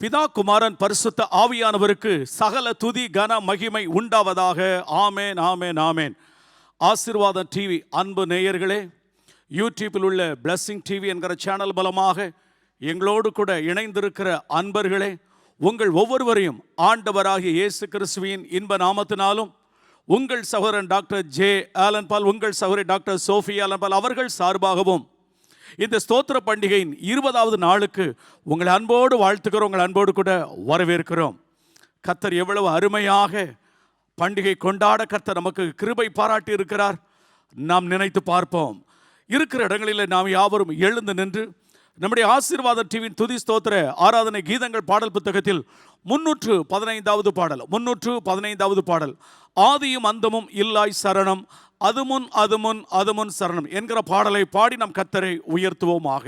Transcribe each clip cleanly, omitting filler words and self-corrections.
பிதா குமாரன் பரிசுத்த ஆவியானவருக்கு சகல துதி கன மகிமை உண்டாவதாக. ஆமேன், ஆமேன், ஆமேன். ஆசீர்வாதம் டிவி அன்பு நேயர்களே, யூடியூப்பில் உள்ள பிளஸிங் டிவி என்கிற சேனல் மூலமாக எங்களோடு கூட இணைந்திருக்கிற அன்பர்களே, உங்கள் ஒவ்வொருவரையும் ஆண்டவராகிய இயேசு கிறிஸ்துவின் இன்ப நாமத்தினாலும் உங்கள் சகோதரன் டாக்டர் ஜே ஆலன் பால், உங்கள் சகோதரி டாக்டர் சோஃபி ஆலன் பால் அவர்கள் சார்பாகவும் இந்த ஸ்தோத்திர பண்டிகையின் 20வது நாளுக்கு உங்களை அன்போடு வாழ்த்துக்கிறோம், உங்கள் அன்போடு கூட வரவேற்கிறோம். கர்த்தர் எவ்வளவு அருமையாக பண்டிகை கொண்டாட கர்த்தர் நமக்கு கிருபை பாராட்டி இருக்கிறார். நாம் நினைத்து பார்ப்போம். இருக்கிற இடங்களில் நாம் யாவரும் எழுந்து நின்று நம்முடைய ஆசீர்வாத டிவியின் துதி ஸ்தோத்திர ஆராதனை கீதங்கள் பாடல் புத்தகத்தில் 315வது பாடல் 315வது பாடல், ஆதியும் அந்தமும் இல்லாய் சரணம், அதுமுன் அதுமுன் அதுமுன் சரணம் என்கிற பாடலை பாடி நம் கர்த்தரை உயர்த்துவோமாக.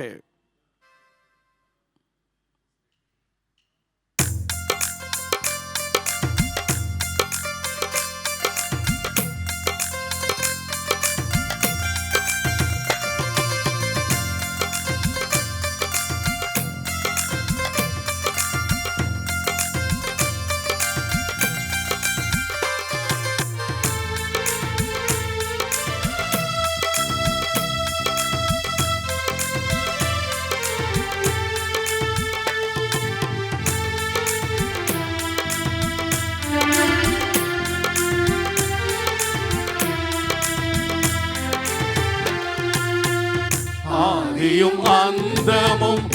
ஆதியும் அந்தமும்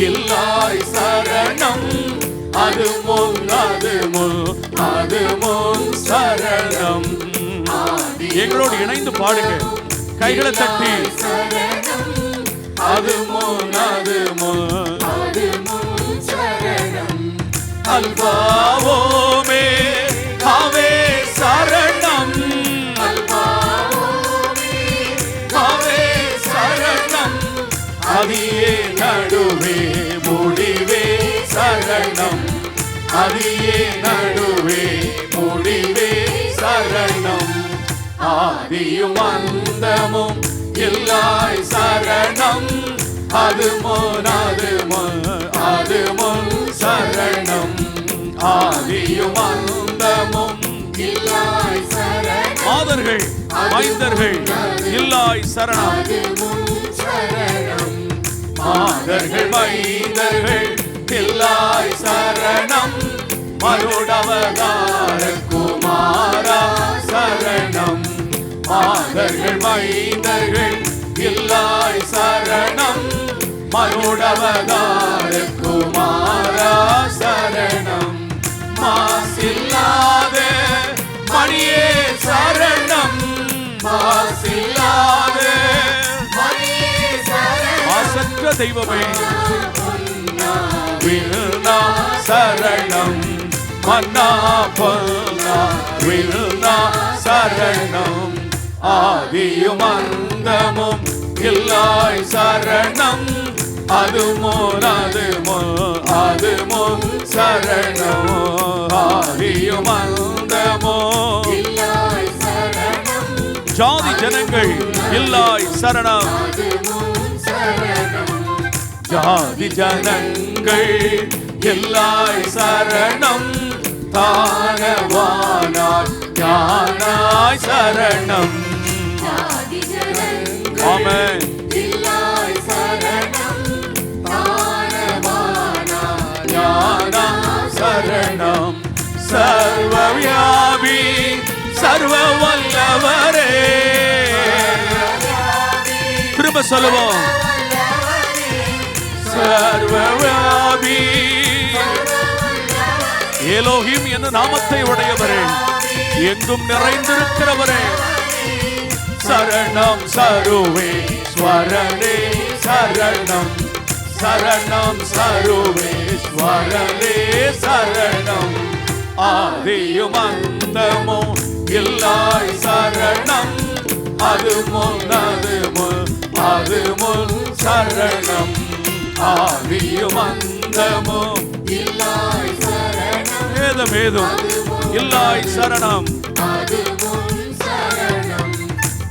இல்லாய் சரணம், அதுமுன் அதுமுன் அதுமுன் சரணம். எங்களோடு இணைந்து பாடுங்க, கைகளை தட்டி. அதுமுன் அதுமுன் அதுமுன் சரணம், அல்பாவோமே ஆவே சரணம், அதியே நடுவே முடிவே சரணம், அதியே நடுவே முடிவே சரணம். ஆதியும் அந்தமும் இல்லாய் சரணம், அதுமுன் அதுமுன் அதுமுன் சரணம், ஆதியும் அந்தமும் இல்லாய் சரணம். மாதர்கள் மைந்தர்கள் இல்லாய் சரணம், மாதர்கள் மைந்தர்கள் இல்லாய் சரணம், மருடவதார குமாரா சரணம். மாதர்கள் மைந்தர்கள் இல்லாய் சரணம், மருடவதார குமாரா சரணம். மாசில்லாத மணியே சரணம், மாசில்லாத மாசற்ற தெய்வமே விருணா சரணம், மன்னா பொன்னா விருணா சரணம். ஆதியும் அந்தமும் இல்லாய் சரணம், அதுமுன் அதுமுன் அதுமுன் சரணம். ஆதியும் அந்தமும் இல்லாய் சரணம், ஜாதி ஜனங்கள் இல்லாய் சரணம், ஜாதி ஜனங்கள் இல்லாய் சரணம், தானவானாய் ஞானாய் சரணம். ஆமென். இல்லாய் சரணம், தானவானாய் ஞானாய் சரணம். சர்வவியாபி சர்வ வல்லவரே, திரும்ப சொல்லுவோம். சர்வவியாபி எலோஹிம் என்ற நாமத்தை உடையவரே, எங்கும் நிறைந்திருக்கிறவரே, சரணம் சருவே ஸ்வரனே சரணம், சரணம் சருவே ஸ்வரனே சரணம். ஆதியும் அந்தமும் இல்லாய் சரணம், அதுமுன் அதுமுன் அதுமுன் சரணம். ஆதியும் அந்தமும் இல்லாய் சரணம், ஏதமேதும் இல்லாய் சரணம், அதுமுன் சரணம்.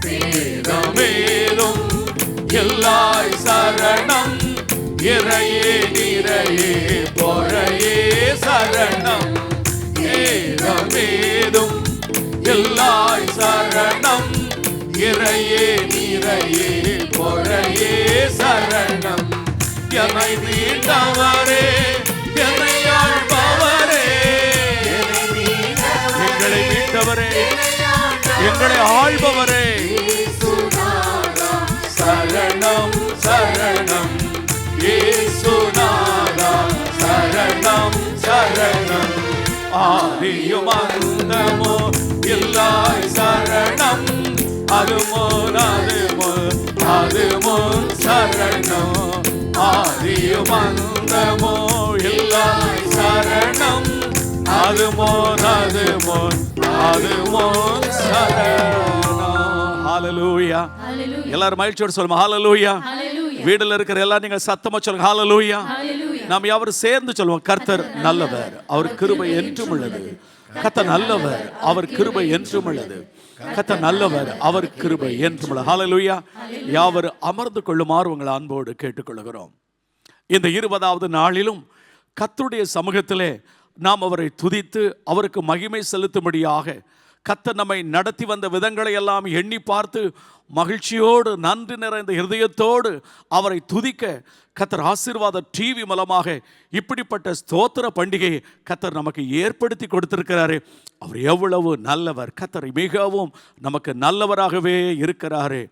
வேதமேதும் இல்லாய் சரணம், இறையே நிறையே பொறையே சரணம். இறையே நிறையே பொறையே சரணம். என்னை மீண்டவரே, என்னை ஆள்பவரே, எங்களை மீண்டவரே, எங்களை ஆள்பவரே, சரணம் சரணம் இயேசுநாதா, சரணம் சரணம். ஆதியும் அந்தமோ இல்லாய் சரணம். அதுமோன் அதுமோன் அதுமோன் சரணம். ஆதியும் அந்தமோ இல்லாய் சரணம். அதுமோன் அதுமோன் அதுமோன் சரணம். ஹalleluya. எல்லாரும் மகிழ்ச்சியோடு சொல்லுங்க ஹalleluya. வீடுல இருக்கிற எல்லாரும் நீங்க சத்தமா சொல்லுங்க ஹalleluya. நாம் யாவரும் சேர்ந்து சொல்லுவோம், கர்த்தர் நல்லவர், அவர் கிருபை என்றும் உள்ளது. கர்த்தர் நல்லவர், அவர் கிருபை என்றும் உள்ளது. கர்த்தர் நல்லவர், அவர் கிருபை என்றும் உள்ளது. ஹalleluya. யாவரும் அமர்ந்து கொள்ளுமாறு உங்களை அன்போடு கேட்டுக்கொள்கிறோம். இந்த 20வது நாளிலும் கர்த்தருடைய சமூகத்திலே நாம் அவரை துதித்து அவருக்கு மகிமை செலுத்தும்படியாக கர்த்தர் நம்மை நடத்தி வந்த விதங்களை எல்லாம் எண்ணி பார்த்து மகிழ்ச்சியோடு நன்றி நிறைந்த இருதயத்தோடு அவரை துதிக்க கர்த்தர் ஆசீர்வாத டிவி மூலமாக இப்படிப்பட்ட ஸ்தோத்திர பண்டிகையை கர்த்தர் நமக்கு ஏற்படுத்தி கொடுத்திருக்கிறாரு. அவர் எவ்வளவு நல்லவர். கர்த்தர் மிகவும் நமக்கு நல்லவராகவே இருக்கிறாரு.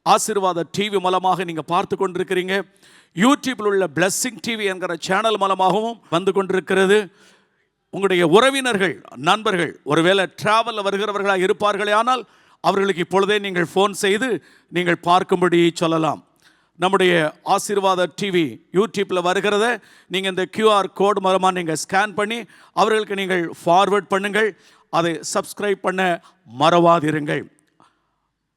ஆசீர்வாத டிவி மூலமாக நீங்கள் பார்த்து கொண்டிருக்கிறீங்க. யூடியூப்பில் உள்ள பிளெஸ்ஸிங் டிவி என்கிற சேனல் மூலமாகவும் வந்து கொண்டிருக்கிறது. உங்களுடைய உறவினர்கள் நண்பர்கள் ஒருவேளை டிராவலில் வருகிறவர்களாக இருப்பார்களே, ஆனால் அவர்களுக்கு இப்பொழுதே நீங்கள் ஃபோன் செய்து நீங்கள் பார்க்கும்படி சொல்லலாம். நம்முடைய ஆசீர்வாத டிவி யூடியூப்பில் வருகிறத நீங்கள் இந்த QR கோட் மூலமாக நீங்கள் ஸ்கேன் பண்ணி அவர்களுக்கு நீங்கள் ஃபார்வர்ட் பண்ணுங்கள். அதை சப்ஸ்கிரைப் பண்ண மறவாதிருங்கள்.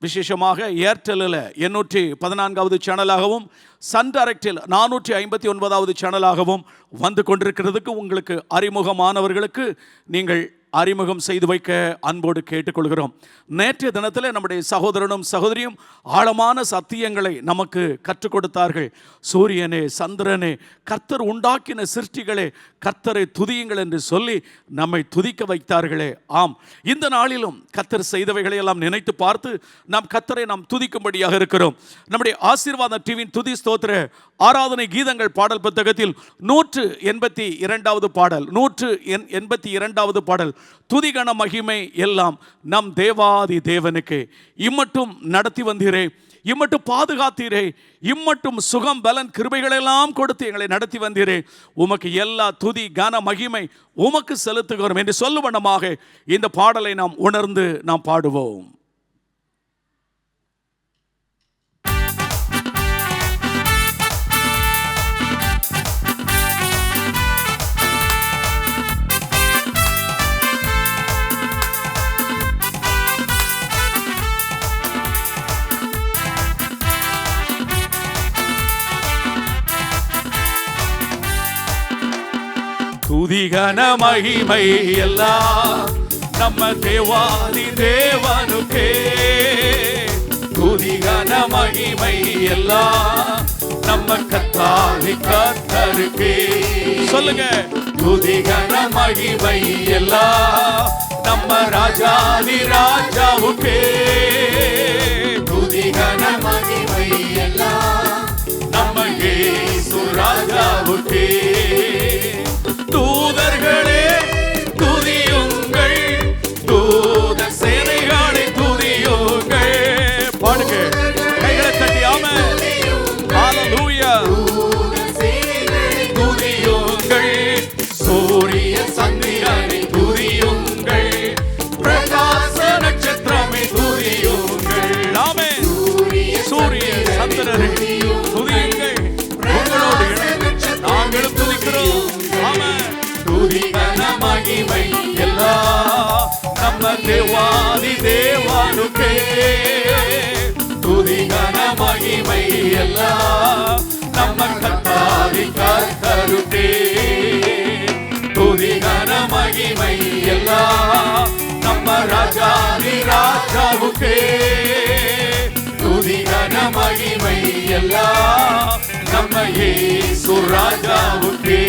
விசேஷமாக ஏர்டெல்லில் 814வது சேனலாகவும் சன் டைரக்டில் 459வது சேனலாகவும் வந்து கொண்டிருக்கிறதுக்கு உங்களுக்கு அறிமுகமானவர்களுக்கு நீங்கள் அறிமுகம் செய்து வைக்க அன்போடு கேட்டுக்கொள்கிறோம். நேற்றைய தினத்தில் நம்முடைய சகோதரனும் சகோதரியும் ஆழமான சத்தியங்களை நமக்கு கற்றுக் கொடுத்தார்கள். சூரியனே சந்திரனே கர்த்தர் உண்டாக்கின சிருஷ்டிகளே கர்த்தரை துதியுங்கள் என்று சொல்லி நம்மை துதிக்க வைத்தார்களே. ஆம், இந்த நாளிலும் கர்த்தர் செய்தவைகளை எல்லாம் நினைத்து பார்த்து நாம் கர்த்தரை நாம் துதிக்கும்படியாக இருக்கிறோம். நம்முடைய ஆசீர்வாத டிவியின் துதி ஸ்தோத்திர ஆராதனை கீதங்கள் பாடல் புத்தகத்தில் 182வது பாடல் 182வது பாடல், துதிகன மகிமை எல்லாம் நம் தேவாதி தேவனுக்கு. இம்மட்டும் நடத்தி வந்தீரே, இம்மட்டும் பாதுகாத்தீரே, இம்மட்டும் சுகம் பலன் கிருபைகளெல்லாம் கொடுத்து எங்களை நடத்தி வந்தீரே, உமக்கு எல்லா துதி கன மகிமை உமக்கு செலுத்துகிறோம் என்று சொல்லும் வண்ணமாக இந்த பாடலை நாம் உணர்ந்து நாம் பாடுவோம். துதிகன மகிமை எல்லாம் நம்ம தேவாதி தேவனுக்கே. துதிகன மகிமை எல்லாம் நம்ம கர்த்தாதி கர்த்தருக்கே. சொல்லுங்க, துதிகன மகிமை எல்லாம் நம்ம ராஜாதி ராஜாவுக்கே. துதிகன மகிமை எல்லாம் நம்ம இயேசு ராஜாவுக்கே. தூதர்களே துதியுங்கள், தூத சேனைகளை துதியுங்கள். பாடுங்க, கைகளை தட்டி ஆமென் ஹalleluya. துதியுங்கள், சூரிய சந்திரனை துதியுங்கள், பிரகாச நட்சத்திரமே துதியுங்கள். ஆமென். சூரிய சந்திரனை துதியுங்கள், உங்களோடு நாங்களும் துதிக்கிறோம். துதிகன மகிமை எல்லாம் நம்ம தேவாதி தேவனுக்கே. துதிகன மகிமை எல்லாம் நம்ம கர்த்தாதி கர்த்தருக்கே. துதிகன மகிமை எல்லாம் நம்ம ராஜாதி ராஜாவுக்கே. துதிகன மகிமை எல்லாம் நம்ம இயேசு ராஜாவுக்கே.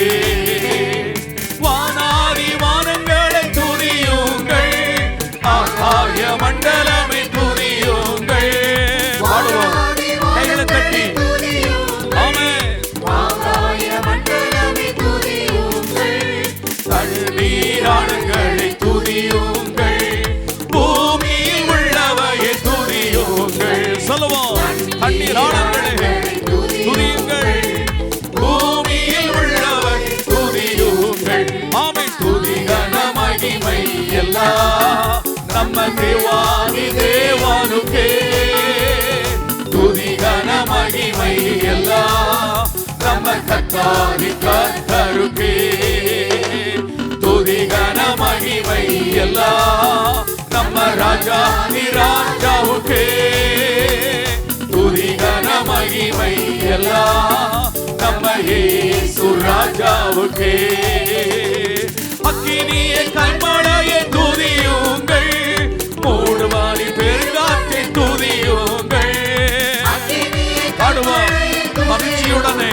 வானாதி வானங்களை துதியுங்கள், ஆகாய மண்டல கர்த்தாதி கர்த்தருக்கே துதி கன மகிமை எல்லாம் நம்ம ராஜாதி ராஜாவுக்கே துதி கன மகிமை எல்லாம் நம்ம இயேசு ராஜாவுக்கே அக்கினிய கல்மழையை துதியுங்கள் மூடுவாரி பெருங்காற்றை துதியுங்கள் பாடுவோம் மகிழ்ச்சியுடனே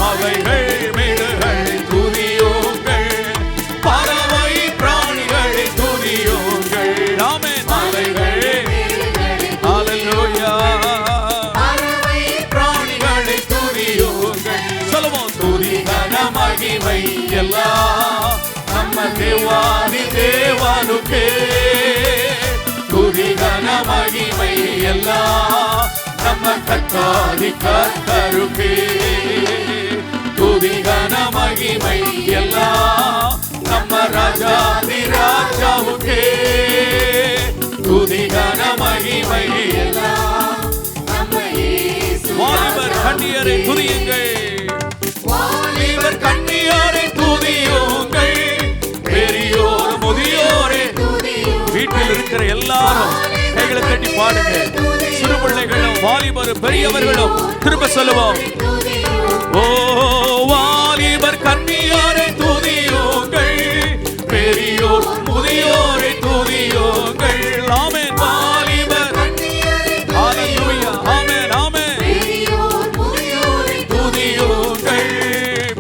அவைகள் மேடுகள் துதியுங்கள் பறவை பிராணிகளை துதியுங்கள் ஆமென் அவைகள் ஹல்லேலூயா பிராணிகளை துதியுங்கள் சொல்லுவோம் துதி கன மகிமை எல்லாம் நம்ம தேவாதி தேவனுக்கே துதி கன மகிமை எல்லாம் நம்ம கர்த்தாதி கர்த்தருக்கே துதி கன மகிமை எல்லாம் நம்ம ராஜாதி ராஜாவுக்கே துதி கன மகிமை எல்லாம் நம்ம இயேசு வாலிபர் கன்னியரை துதியுங்கள் வாலிபர் கன்னியரை துதியுங்கள் பெரியோர் முதியோரே வீட்டில் இருக்கிற எல்லாரும் கைகளை கட்டி பாடுங்க சிறு பிள்ளைகளும் வாலிபரும் பெரியவர்களும் திரும்ப சொல்லுவோம் ஓ வாலிபர் கன்னியாரை துதியுங்கள் பெரியோர் முதியோரை துதியுங்கள் ஆமென் வாலிபர் ஹல்லேலூயா ஆமென் ஆமென் துதியுங்கள்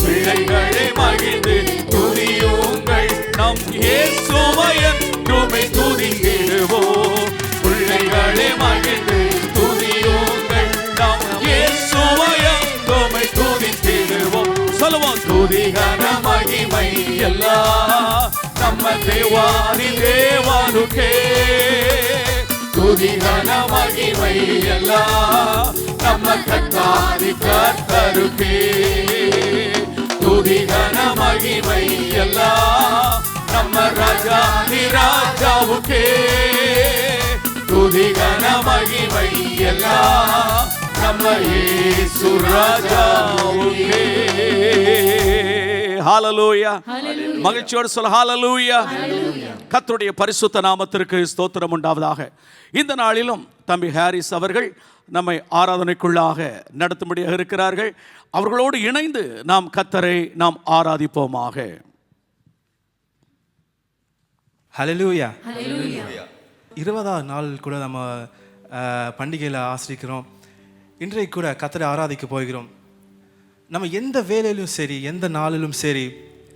பிள்ளைகளை மகிழ்ந்து துதியுங்கள் நம் இயேசுவை என்றுமே துதித்திடுவோம் பிள்ளைகளை மகிழ்ந்து துதியுங்கள் நம் இயேசுவை என்றுமே துதித்திடுவோம் சொல்லுவோம் துதி கன மகிமை எல்லாம் நம்ம தேவாதி தேவனுக்கே துதி கன மகிமை எல்லாம் நம்ம கர்த்தாதி கர்த்தருக்கே துதி கன மகிமை எல்லாம் நம்ம ராஜாதி ராஜாவுக்கே துதி கன மகிமை எல்லாம் நம்ம இயேசு ராஜாவுக்கே ஹல்லேலூயா மகிழ்ச்சியோடு சொல்ல ஹல்லேலூயா கர்த்தருடைய பரிசுத்த நாமத்திற்கு ஸ்தோத்திரம் உண்டாவதாக. இந்த நாளிலும் தம்பி ஹாரிஸ் அவர்கள் நம்மை ஆராதனைக்குள்ளாக நடத்தும்படியாக இருக்கிறார்கள். அவர்களோடு இணைந்து நாம் கர்த்தரை நாம் ஆராதிப்போமாக. ஹல்லேலூயா. 20ஆம் நாள் கூட நம்ம பண்டிகையில் ஆசிரிக்கிறோம். இன்றைக்கு கூட கர்த்தரை ஆராதிக்க போகிறோம். நம்ம எந்த வேலையிலும் சரி எந்த நாளிலும் சரி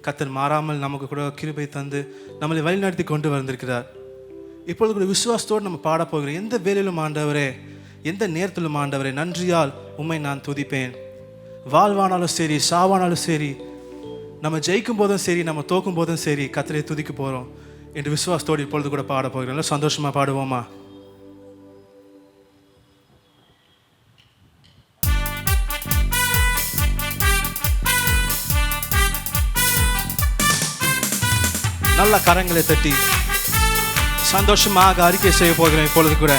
கர்த்தர் மாறாமல் நமக்கு கூட கிருபை தந்து நம்மளை வழிநடத்தி கொண்டு வந்திருக்கிறார். இப்பொழுது கூட விசுவாசத்தோடு நம்ம பாட போகிறோம். எந்த வேலையிலும் ஆண்டவரே எந்த நேரத்திலும் ஆண்டவரே நன்றியால் உம்மை நான் துதிப்பேன். வாழ்வானாலும் சரி சாவானாலும் சரி நம்ம ஜெயிக்கும் போதும் சரி நம்ம தோக்கும் போதும் சரி கர்த்தரை துதிக்க போகிறோம் என்று விசுவாசத்தோடு இப்பொழுது கூட பாட போகிறோம். சந்தோஷமாக பாடுவோமா? நல்ல கரங்களை தட்டி சந்தோஷமாக அறிக்கை செய்ய போகிறேன். இப்பொழுது கூட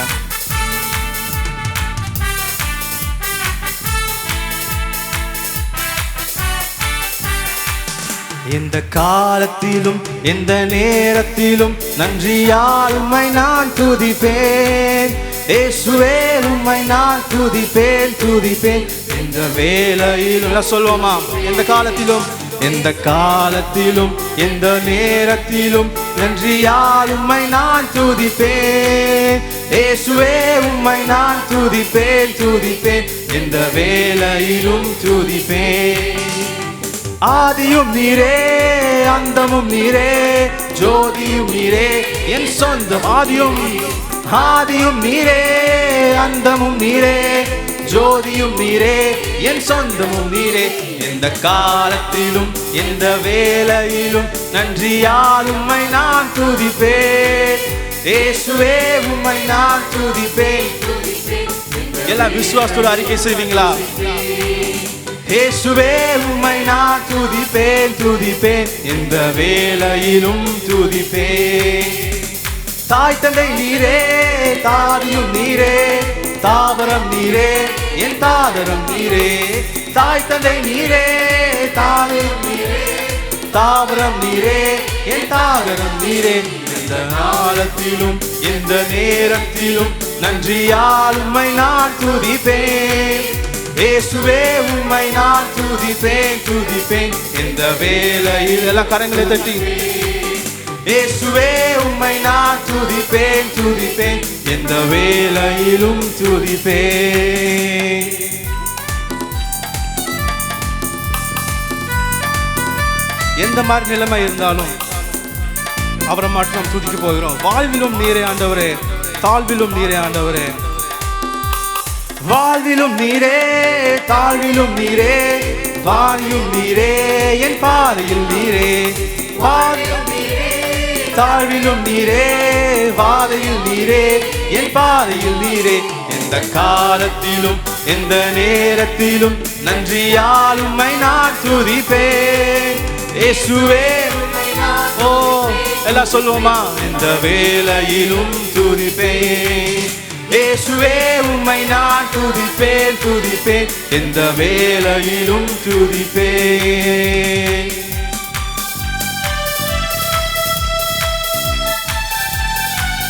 எந்த காலத்திலும் எந்த நேரத்திலும் நன்றியால் உம்மை நான் துதிப்பேன். இயேசுவே உம்மை நான் துதிப்பேன் துதிப்பேன். எந்த வேளையிலும் சொல்லுவோமா? எந்த காலத்திலும் எந்த காலத்திலும் எந்த நேரத்திலும் நன்றியால் உம்மை நான் துதிப்பேன். இயேசுவே உம்மை நான் துதிப்பேன் துதிப்பேன். எந்த வேளையிலும் துதிப்பேன். ஆதியும் நீரே அந்தமும் நீரே ஜோதியும் நீரே என் சொந்தம். ஆதியும் நீரே அந்தமும் நீரே ஜோதியும் நீரே என் சொந்தமும் நீரே. எந்த காலத்திலும் எந்த வேளையிலும் நன்றியால் உம்மை நான் துதிப்பேன். இயேசுவே உம்மை நான் துதிப்பேன். எல்லா விசுவாசத்தோட அறிக்கை செய்வீங்களா? இயேசுவே உம்மை நான் துதிப்பேன் துதிப்பேன். எந்த வேளையிலும் துதிப்பேன். தாய் தந்தை நீரே தாதியும் நீரே தாவரம் நீரே, என் தாவரம் நீரே, தாய் தந்தை நீரே, தாவரம் நீரே, தாவரம் நீரே, என் தாவரம் நீரே. எந்த காலத்திலும் எந்த நேரத்திலும் நன்றியால் உம்மை நான் துதிப்பேன். இயேசுவே உம்மை நான் துதிப்பேன், துதிப்பேன். எந்த வேளையில் எல்லாம் கரங்களை தட்டி, இயேசுவே உம்மை நான் துதிப்பேன், துதிப்பேன். எந்த வேளையிலும் துதிப்பேன். எந்த மாதிரி நிலைமை இருந்தாலும் அவரை மட்டும் நாம் துதிக்க போகிறோம். வாழ்விலும் நீரே ஆண்டவரே, தாழ்விலும் நீரே ஆண்டவரே. வாழ்விலும் நீரே, தாழ்விலும் நீரே, வாரியும் நீரே, என் பாதையில் நீரே. வாரியும் நீரே, தாழ்விலும் நீரே, வாதையில் நீரே, என் பாதையில் நீரே. எந்த காலத்திலும் எந்த நேரத்திலும் நன்றியால் உம்மை நான் துதிப்பேன். இயேசுவே ஓ எல்லாம் சொல்லுவோமா? எந்த வேளையிலும் துதிப்பேன். இயேசுவே உம்மை நான் துதிப்பேன், துதிப்பேன். எந்த வேளையிலும் துதிப்பேன்.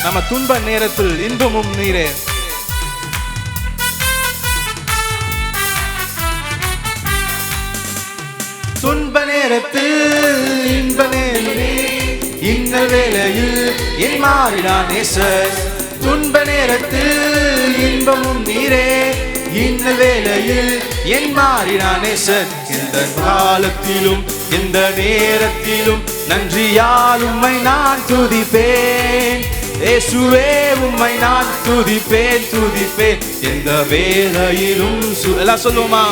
நம்ம துன்ப நேரத்தில் இன்பமும் நீரே. துன்ப நேரத்தில் இன்ப நேரமே, இன்னல் வேளையில் என் மாறினான் நேசர். துன்ப நேரத்தில் இன்பமும் நீரே, இன்னல் வேளையில் என் மாறினான் நேசர். எந்த காலத்திலும் எந்த நேரத்திலும் நன்றியால் உம்மை நான் துதிப்பேன். இயேசுவே உம்மை நான் துதிப்பேன், துதிப்பேன். எந்த வேளையிலும் எல்லாம் சொல்லுவோமா?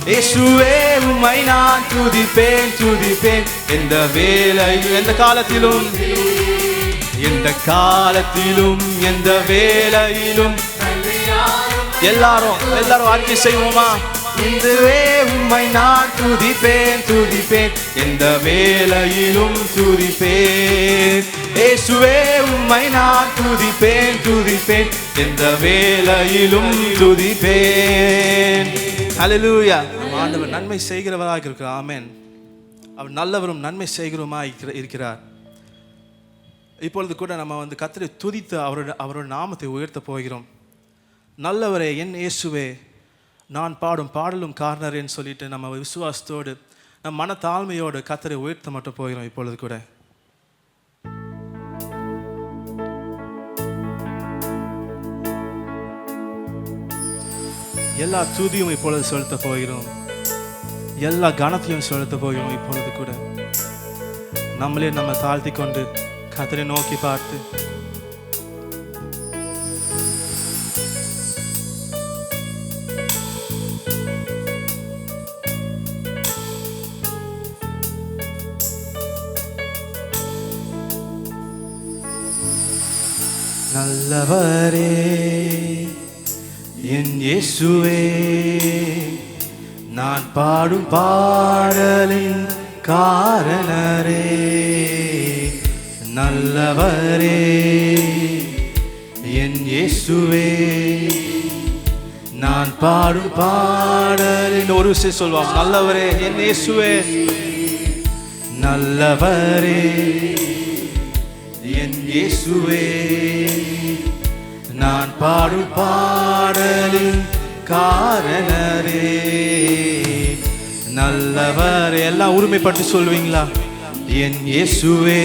இயேசுவே உம்மை நான் துதிப்பேன், துதிப்பேன். எந்த வேளையிலும் எந்த காலத்திலும் எந்த காலத்திலும் எந்த வேளையிலும் எல்லாரும் அறிக்கை செய்வோமா? இன்றுவே உம்மை நான் துதிப்பேன், துதிப்பேன். எந்த வேளையிலும் துதிப்பேன். இயேசுவே உம்மை நான் துதிப்பேன், துதிப்பேன். எந்த வேளையிலும் துதிப்பேன். ஹல்லேலூயா. ஆண்டவர் நன்மை செய்கிறவராக இருக்கிறார். ஆமென். அவர் நல்லவரும் நன்மை செய்கிறவருமாய் இருக்கிறார். இப்பொழுது கூட நம்ம கர்த்தரை துதித்து அவரோட நாமத்தை உயர்த்த போகிறோம். நல்லவரே, என் இயேசுவே, நான் பாடும் பாடலும் காரணரேன்னு சொல்லிட்டு நம்ம விசுவாசத்தோடு நம்ம மன தாழ்மையோடு கர்த்தரை உயர்த்த மட்டும் போகிறோம். இப்பொழுது கூட எல்லா துதியும் இப்பொழுது செலுத்த போகிறோம். எல்லா கனத்தையும் செலுத்த போகிறோம். இப்பொழுது கூட நம்மளே நம்ம தாழ்த்தி கொண்டு கர்த்தரை நோக்கி பார்த்து நல்லவரே, என் இயேசுவே, நான் பாடும் பாடலின் காரணரே. நல்லவரே, என் இயேசுவே, நான் பாடும் பாடலின் ஒரு விஷயம் சொல்வான். நல்லவரே, என் இயேசுவே, நல்லவரே, என் இயேசுவே, நான் பாடும் பாடலின் காரணரே. நல்லவர் எல்லாம் உரிமைப்பட்டு சொல்வீங்களா? என் இயேசுவே,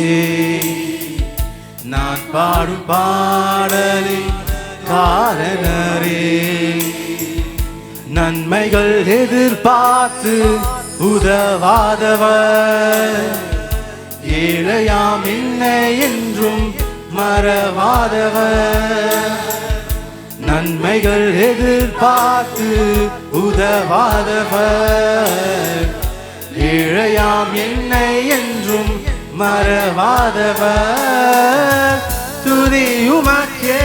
நான் பாடும் பாடலின் காரணரே. நன்மைகள் எதிர்பார்த்து உதவாதவர், ஏழையாம் என்னை என்றும் மறவாதவர். நன்மைகள் எதிர்பார்த்து உதவாதவர், ஏழையாம் என்னை என்றும் மறவாதவர். துதி உமக்கே.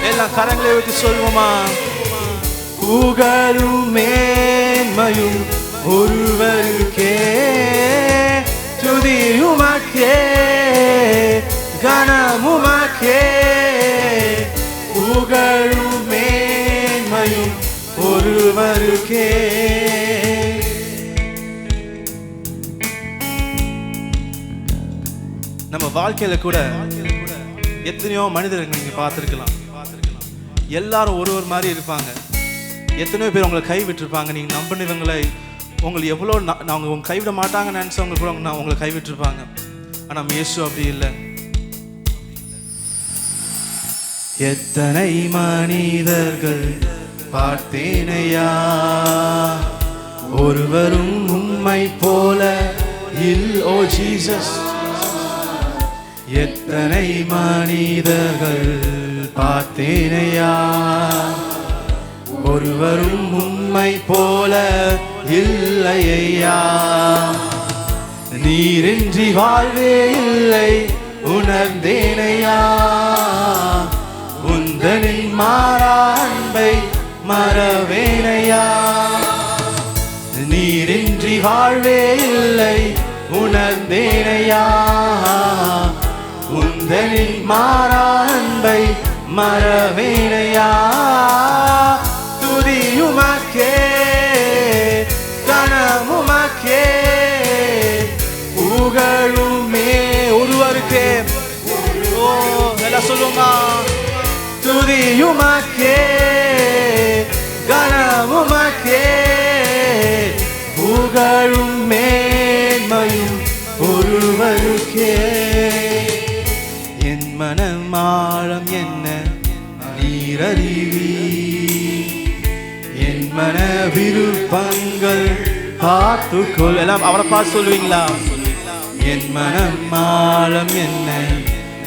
எல்லாம் கரங்களை வைத்து சொல்வோமா? புகழும் மேன்மையும் ஒருவருக்கே. துதி உமக்கே, கனம் உமக்கே. ஒருவருக்கே. நம்ம வாழ்க்கையில கூட எத்தனையோ மனிதர்கள் நீங்க பார்த்துருக்கலாம். எல்லாரும் ஒரு ஒரு மாதிரி இருப்பாங்க. எத்தனையோ பேர் உங்களை கைவிட்டிருப்பாங்க. நீங்கள் நம்பினவங்களை உங்களை எவ்வளோ அவங்க உங்க கைவிட மாட்டாங்கன்னு நினச்சவங்க கூட உங்களை கைவிட்டிருப்பாங்க. ஆனால் இயேசு அப்படி இல்லை. எத்தனை மனிதர்கள் பார்த்தேனையா, ஒருவரும் உம்மை போல ஓ ஜீசஸ். எத்தனை மனிதர்கள் பார்த்தேனையா, ஒருவரும் உம்மை போல இல்லையா. நீரின்றி வாழ்வே இல்லை உணர்ந்தேனையா, உந்தனின் மாறா அன்பை மறவேனையா. நீரின்றி வாழ்வே இல்லை உணர்ந்தேனையா, உந்தனின் மாறா அன்பை மறவேனையா. துதியுமக்கே கனமுமக்கே புகழுமே ஒருவருக்கே. ஓ எல்லாம் சொல்லுமா. துதியுமக்கே கனமுமக்கே புகழும் மேன்மையும் ஒருவருக்கே. என் மனமாழம் என்ன நீரறிவி, என் மன விருப்பங்கள் பார்த்துக்கொள். எல்லாம் அவரை பார்த்து சொல்லுவீங்களா? என் மனமாழம் என்ன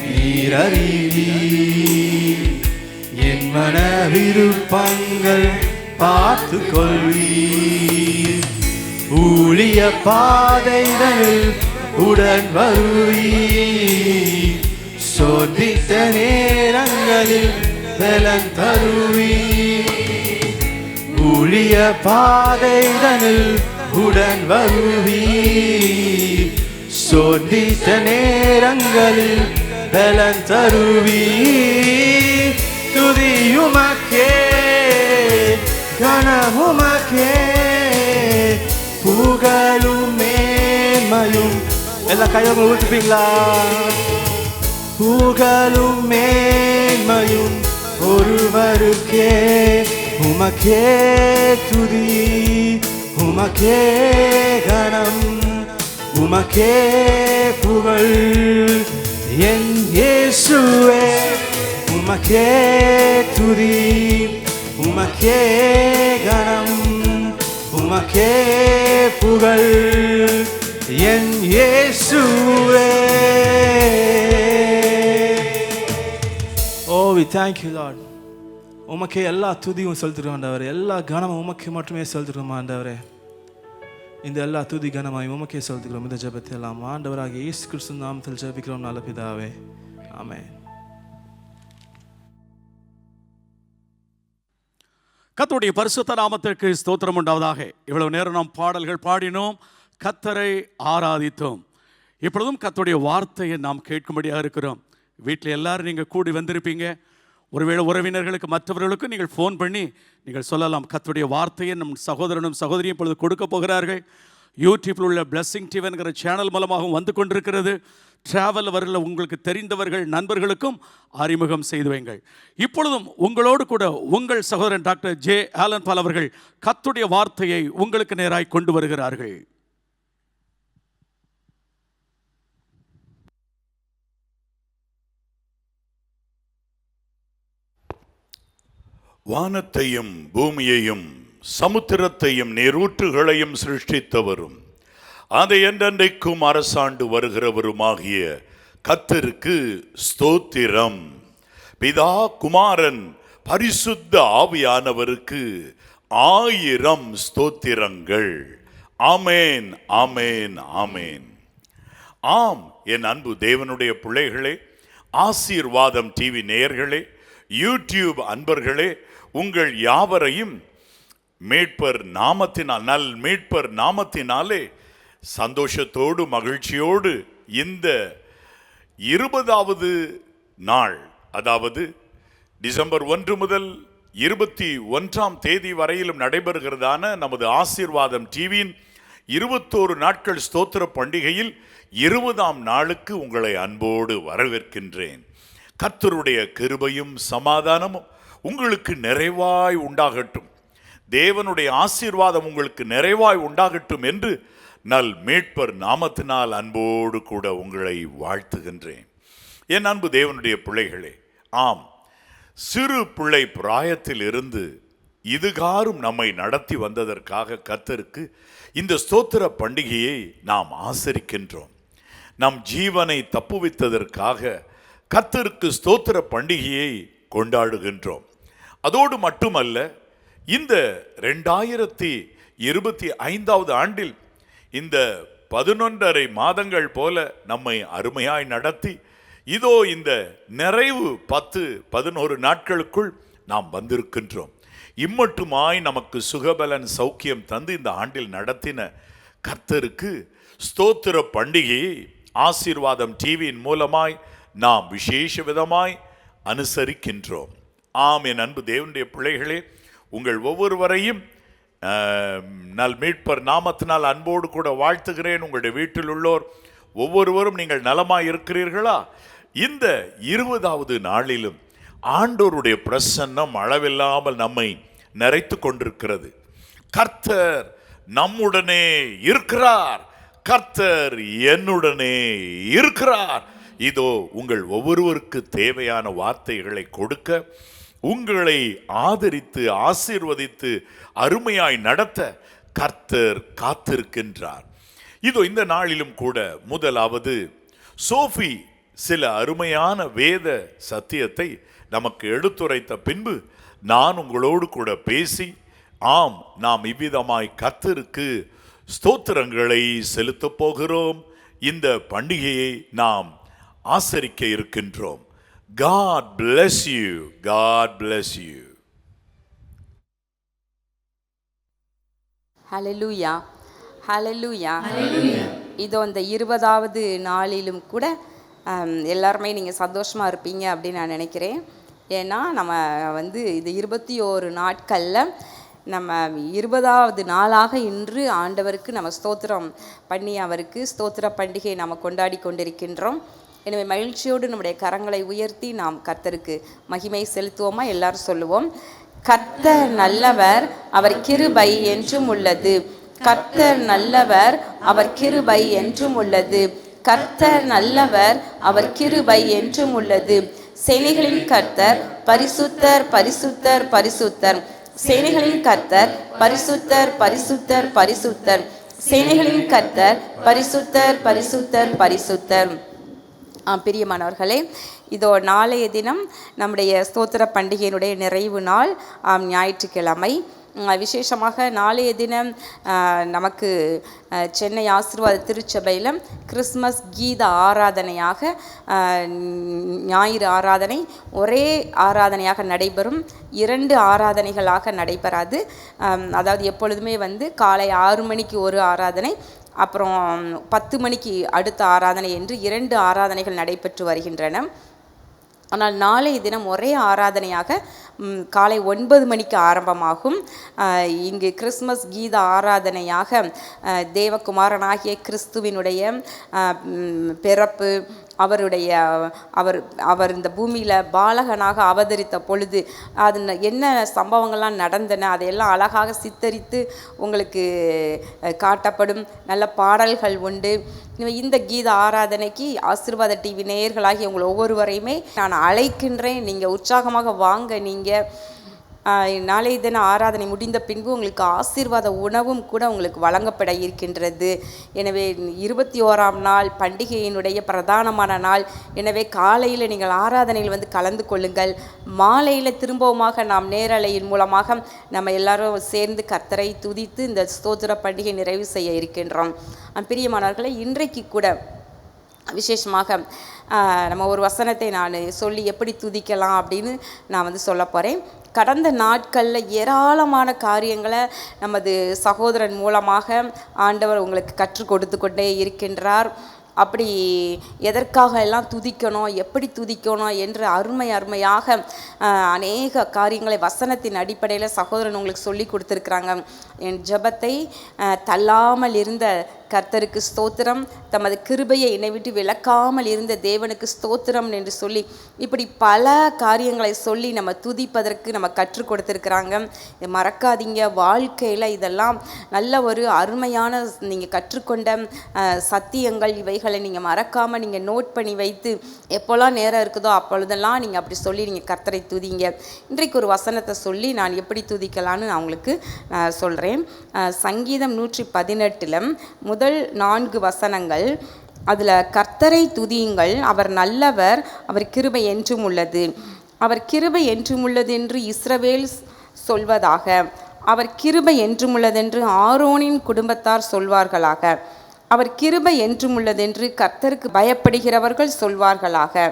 நீரறிவி, என் மன விருப்பங்கள் பார்த்துக்கொள்வி. ஊழிய பாதைகளில் உடன் வருவி, சோதித்த நேரங்களில் பலன் தருவி. ஊழிய பாதைகளில் உடன் வருவி, சோதித்த நேரங்களில் பலன் தருவி. துதியுமக்கே கனமுமக்கே புகழும் மேன்மையும். எல்லா கையவங்களும் ஊற்றுப்பீங்களா? புகழும் மேன்மையும் ஒருவருக்கே. உமக்கே துதி, உமக்கே கனம், உமக்கே புகழ் என் இயேசுவே. உமக்கே துதி, உமக்கே கனம், உமக்கே புகழ் என் இயேசுவே. Oh, we thank you, Lord. உமக்கே எல்லா துதியும் செலுத்துகிறோம் ஆண்டவரே, எல்லா கனமும் உமக்கு மட்டுமே செலுத்துகிறோம் ஆண்டவரே. இந்த எல்லா துதி கனமாய் உமக்கே செலுத்துகிறோம். இந்த ஜெபத்தை எல்லாம் ஆண்டவராகிய இயேசு கிறிஸ்து நாமத்தில் ஜெபிக்கிறோம் நல்ல பிதாவே, ஆமென். கர்த்தருடைய பரிசுத்த நாமத்திற்கு ஸ்தோத்திரம் உண்டாவதாக. இவ்வளவு நேரம் நாம் பாடல்கள் பாடினோம், கர்த்தரை ஆராதித்தோம். இப்பொழுதும் கர்த்தருடைய வார்த்தையை நாம் கேட்கும்படியாக இருக்கிறோம். வீட்டில் எல்லாரும் நீங்கள் கூடி வந்திருப்பீங்க. ஒருவேளை உறவினர்களுக்கு மற்றவர்களுக்கும் நீங்கள் ஃபோன் பண்ணி நீங்கள் சொல்லலாம். கர்த்தருடைய வார்த்தையை நம் சகோதரனும் சகோதரியும் இப்பொழுது கொடுக்க போகிறார்கள். யூடியூப்பில் உள்ள பிளஸ்ஸிங் டிவிங்கிற சேனல் மூலமாகவும் வந்து கொண்டிருக்கிறது. டிராவல் வரல உங்களுக்கு தெரிந்தவர்கள் நண்பர்களுக்கும் அறிமுகம் செய்து வைங்கள். இப்பொழுதும் உங்களோடு கூட உங்கள் சகோதரன் டாக்டர் ஜே ஆலன் பால் அவர்கள் கர்த்தருடைய வார்த்தையை உங்களுக்கு நேராய் கொண்டு வருகிறார்கள். வானத்தையும் பூமியையும் சமுத்திரத்தையும் நீரூற்றுகளையும் சிருஷ்டித்தவரும் அதை என்றென்றைக்கும் அரசாண்டு வருகிறவருமாகிய கர்த்தருக்கு ஸ்தோத்திரம். பிதா குமாரன் பரிசுத்த ஆவியானவருக்கு 1000 ஸ்தோத்திரங்கள். ஆமேன், ஆமேன், ஆமேன். ஆம், என் அன்பு தேவனுடைய பிள்ளைகளே, ஆசீர்வாதம் டிவி நேயர்களே, யூடியூப் அன்பர்களே, உங்கள் யாவரையும் மீட்பர் நாமத்தினால், நல் மீட்பர் நாமத்தினாலே சந்தோஷத்தோடு மகிழ்ச்சியோடு இந்த 20வது நாள், அதாவது டிசம்பர் 1 முதல் 21ஆம் தேதி வரையிலும் நடைபெறுகிறதான நமது ஆசீர்வாதம் டிவியின் 21 நாட்கள் ஸ்தோத்திர பண்டிகையில் 20ஆம் நாளுக்கு உங்களை அன்போடு வரவேற்கின்றேன். கர்த்தருடைய கிருபையும் சமாதானமும் உங்களுக்கு நிறைவாய் உண்டாகட்டும். தேவனுடைய ஆசீர்வாதம் உங்களுக்கு நிறைவாய் உண்டாகட்டும் என்று நல் மீட்பர் நாமத்தினால் அன்போடு கூட உங்களை வாழ்த்துகின்றேன். என் அன்பு தேவனுடைய பிள்ளைகளே, ஆம், சிறு பிள்ளை பிராயத்தில் இருந்து இதுகாரும் நம்மை நடத்தி வந்ததற்காக கர்த்தருக்கு இந்த ஸ்தோத்திர பண்டிகையை நாம் ஆசரிக்கின்றோம். நம் ஜீவனை தப்புவித்ததற்காக கர்த்தருக்கு ஸ்தோத்திர பண்டிகையை கொண்டாடுகின்றோம். அதோடு மட்டுமல்ல, இந்த 2025ஆவது ஆண்டில் இந்த 11.5 மாதங்கள் போல நம்மை அருமையாய் நடத்தி இதோ இந்த நிறைவு 10-11 நாட்களுக்குள் நாம் வந்திருக்கின்றோம். இம்மட்டுமாய் நமக்கு சுகபலன் சௌக்கியம் தந்து இந்த ஆண்டில் நடத்தின கர்த்தருக்கு ஸ்தோத்திர பண்டிகையை ஆசீர்வாதம் டிவியின் மூலமாய் நாம் விசேஷ விதமாய் அனுசரிக்கின்றோம். ஆம், என் அன்பு தேவனுடைய பிள்ளைகளே, உங்கள் ஒவ்வொருவரையும் நல் மீட்பர் நாமத்தினால் அன்போடு கூட வாழ்த்துகிறேன். உங்களுடைய வீட்டில் உள்ளோர் ஒவ்வொருவரும் நீங்கள் நலமாய் இருக்கிறீர்களா? இந்த 20வது நாளிலும் ஆண்டோருடைய பிரசன்னம் அளவில்லாமல் நம்மை நிறைத்து கொண்டிருக்கிறது. கர்த்தர் நம்முடனே இருக்கிறார், கர்த்தர் என்னுடனே இருக்கிறார். இதோ உங்கள் ஒவ்வொருவருக்கு தேவையான வார்த்தைகளை கொடுக்க, உங்களை ஆதரித்து ஆசீர்வதித்து அருமையாய் நடத்த கர்த்தர் காத்திருக்கின்றார். இதோ இந்த நாளிலும் கூட முதலாவது சோஃபி சில அருமையான வேத சத்தியத்தை நமக்கு எடுத்துரைத்த பின்பு நான் உங்களோடு கூட பேசி, ஆம், நாம் இவ்விதமாய் கர்த்தருக்கு ஸ்தோத்திரங்களை செலுத்தப் போகிறோம். இந்த பண்டிகையை நாம் ஆசரிக்க இருக்கின்றோம். God bless you. God bless you. ஹல்லேலூயா, ஹல்லேலூயா. இதோ இந்த 20வது நாளிலும் கூட எல்லாருமே நீங்கள் சந்தோஷமாக இருப்பீங்க அப்படின்னு நான் நினைக்கிறேன். ஏன்னா நம்ம இது 21 நாட்களில் நம்ம 20வது நாளாக இன்று ஆண்டவருக்கு நம்ம ஸ்தோத்திரம் பண்ணி அவருக்கு ஸ்தோத்திர பண்டிகை நாம் கொண்டாடி கொண்டிருக்கின்றோம். எனவே மகிழ்ச்சியோடு நம்முடைய கரங்களை உயர்த்தி நாம் கர்த்தருக்கு மகிமை செலுத்துவோமா? எல்லாரும் சொல்லுவோம், கர்த்தர் நல்லவர், அவர் கிருபை என்றும் உள்ளது. கர்த்தர் நல்லவர், அவர் கிருபை என்றும் உள்ளது. கர்த்தர் நல்லவர், அவர் கிருபை என்றும் உள்ளது. சேனைகளின் கர்த்தர் பரிசுத்தர், பரிசுத்தர், பரிசுத்தர். சேனைகளின் கர்த்தர் பரிசுத்தர், பரிசுத்தர், பரிசுத்தர். சேனைகளின் கர்த்தர் பரிசுத்தர், பரிசுத்தர், பரிசுத்தர். பிரியமானவர்களே, இதோ நாளைய தினம் நம்முடைய ஸ்தோத்திர பண்டிகையினுடைய நிறைவு நாள், ஞாயிற்றுக்கிழமை. விசேஷமாக நாளைய தினம் நமக்கு சென்னை ஆசீர்வாத திருச்சபையில் கிறிஸ்மஸ் கீத ஆராதனையாக ஞாயிறு ஆராதனை ஒரே ஆராதனையாக நடைபெறும். 2 ஆராதனைகளாக நடைபெறாது. அதாவது எப்பொழுதுமே காலை 6 மணிக்கு ஒரு ஆராதனை, அப்புறம் 10 மணிக்கு அடுத்த ஆராதனை என்று 2 ஆராதனைகள் நடைபெற்று வருகின்றன. ஆனால் நாளைய தினம் ஒரே ஆராதனையாக காலை 9 மணிக்கு ஆரம்பமாகும். இங்கு கிறிஸ்மஸ் கீத ஆராதனையாக தேவகுமாரனாகிய கிறிஸ்துவினுடைய பிறப்பு, அவர் இந்த பூமியில் பாலகனாக அவதரித்த பொழுது அது என்ன சம்பவங்கள்லாம் நடந்தன அதையெல்லாம் அழகாக சித்தரித்து உங்களுக்கு காட்டப்படும். நல்ல பாடல்கள் உண்டு. இந்த கீத ஆராதனைக்கு ஆசீர்வாத டிவி நேயர்களாகி உங்கள் ஒவ்வொருவரையுமே நான் அழைக்கின்றேன். நீங்கள் உற்சாகமாக வாங்க. நீங்கள் நாளைய தின ஆராதனை முடிந்த பின்பு உங்களுக்கு ஆசீர்வாத உணவும் கூட உங்களுக்கு வழங்கப்பட இருக்கின்றது. எனவே 21ஆம் நாள் பண்டிகையினுடைய பிரதானமான நாள். எனவே காலையில் நீங்கள் ஆராதனையில் கலந்து கொள்ளுங்கள். மாலையில் திரும்பவுமாக நாம் நேரலையின் மூலமாக நம்ம எல்லாரும் சேர்ந்து கர்த்தரை துதித்து இந்த ஸ்தோத்திர பண்டிகை நிறைவு செய்ய இருக்கின்றோம். பிரியமானவர்களே, இன்றைக்கு கூட விசேஷமாக நம்ம ஒரு வசனத்தை நான் சொல்லி எப்படி துதிக்கலாம் அப்படின்னு நான் சொல்ல போகிறேன். கடந்த நாட்களில் ஏராளமான காரியங்களை நமது சகோதரன் மூலமாக ஆண்டவர் உங்களுக்கு கற்றுக் கொடுத்து கொண்டே இருக்கின்றார். அப்படி எதற்காக எல்லாம் துதிக்கணும், எப்படி துதிக்கணும் என்று அருமையாக அநேக காரியங்களை வசனத்தின் அடிப்படையில் சகோதரன் உங்களுக்கு சொல்லி கொடுத்துருக்குறாங்க. என் ஜெபத்தை தள்ளாமல் இருந்த கர்த்தருக்கு ஸ்தோத்திரம், தமது கிருபையை என்னை விட்டு விலக்காமல் இருந்த தேவனுக்கு ஸ்தோத்திரம் என்று சொல்லி இப்படி பல காரியங்களை சொல்லி நம்ம துதிப்பதற்கு நம்ம கற்றுக் கொடுத்துருக்குறாங்க. மறக்காதீங்க, வாழ்க்கையில் இதெல்லாம் நல்ல ஒரு அருமையான நீங்கள் கற்றுக்கொண்ட சத்தியங்கள். இவைகளை நீங்கள் மறக்காமல் நீங்கள் நோட் பண்ணி வைத்து எப்போல்லாம் நேரம் இருக்குதோ அப்பொழுதெல்லாம் நீங்கள் அப்படி சொல்லி நீங்கள் கர்த்தரை துதிங்க. இன்றைக்கு ஒரு வசனத்தை சொல்லி நான் எப்படி துதிக்கலான்னு நான் உங்களுக்கு சொல்கிறேன். சங்கீதம் 118 முதல் 4 வசனங்கள். அதில் கர்த்தரை துதியுங்கள், அவர் நல்லவர், அவர் கிருபை என்றும் உள்ளது. அவர் கிருபை என்றும் உள்ளது என்று இஸ்ரவேல் சொல்வதாக. அவர் கிருபை என்றும் உள்ளதென்று ஆரோனின் குடும்பத்தார் சொல்வார்களாக. அவர் கிருபை என்றும் உள்ளதென்று கர்த்தருக்கு பயப்படுகிறவர்கள் சொல்வார்களாக.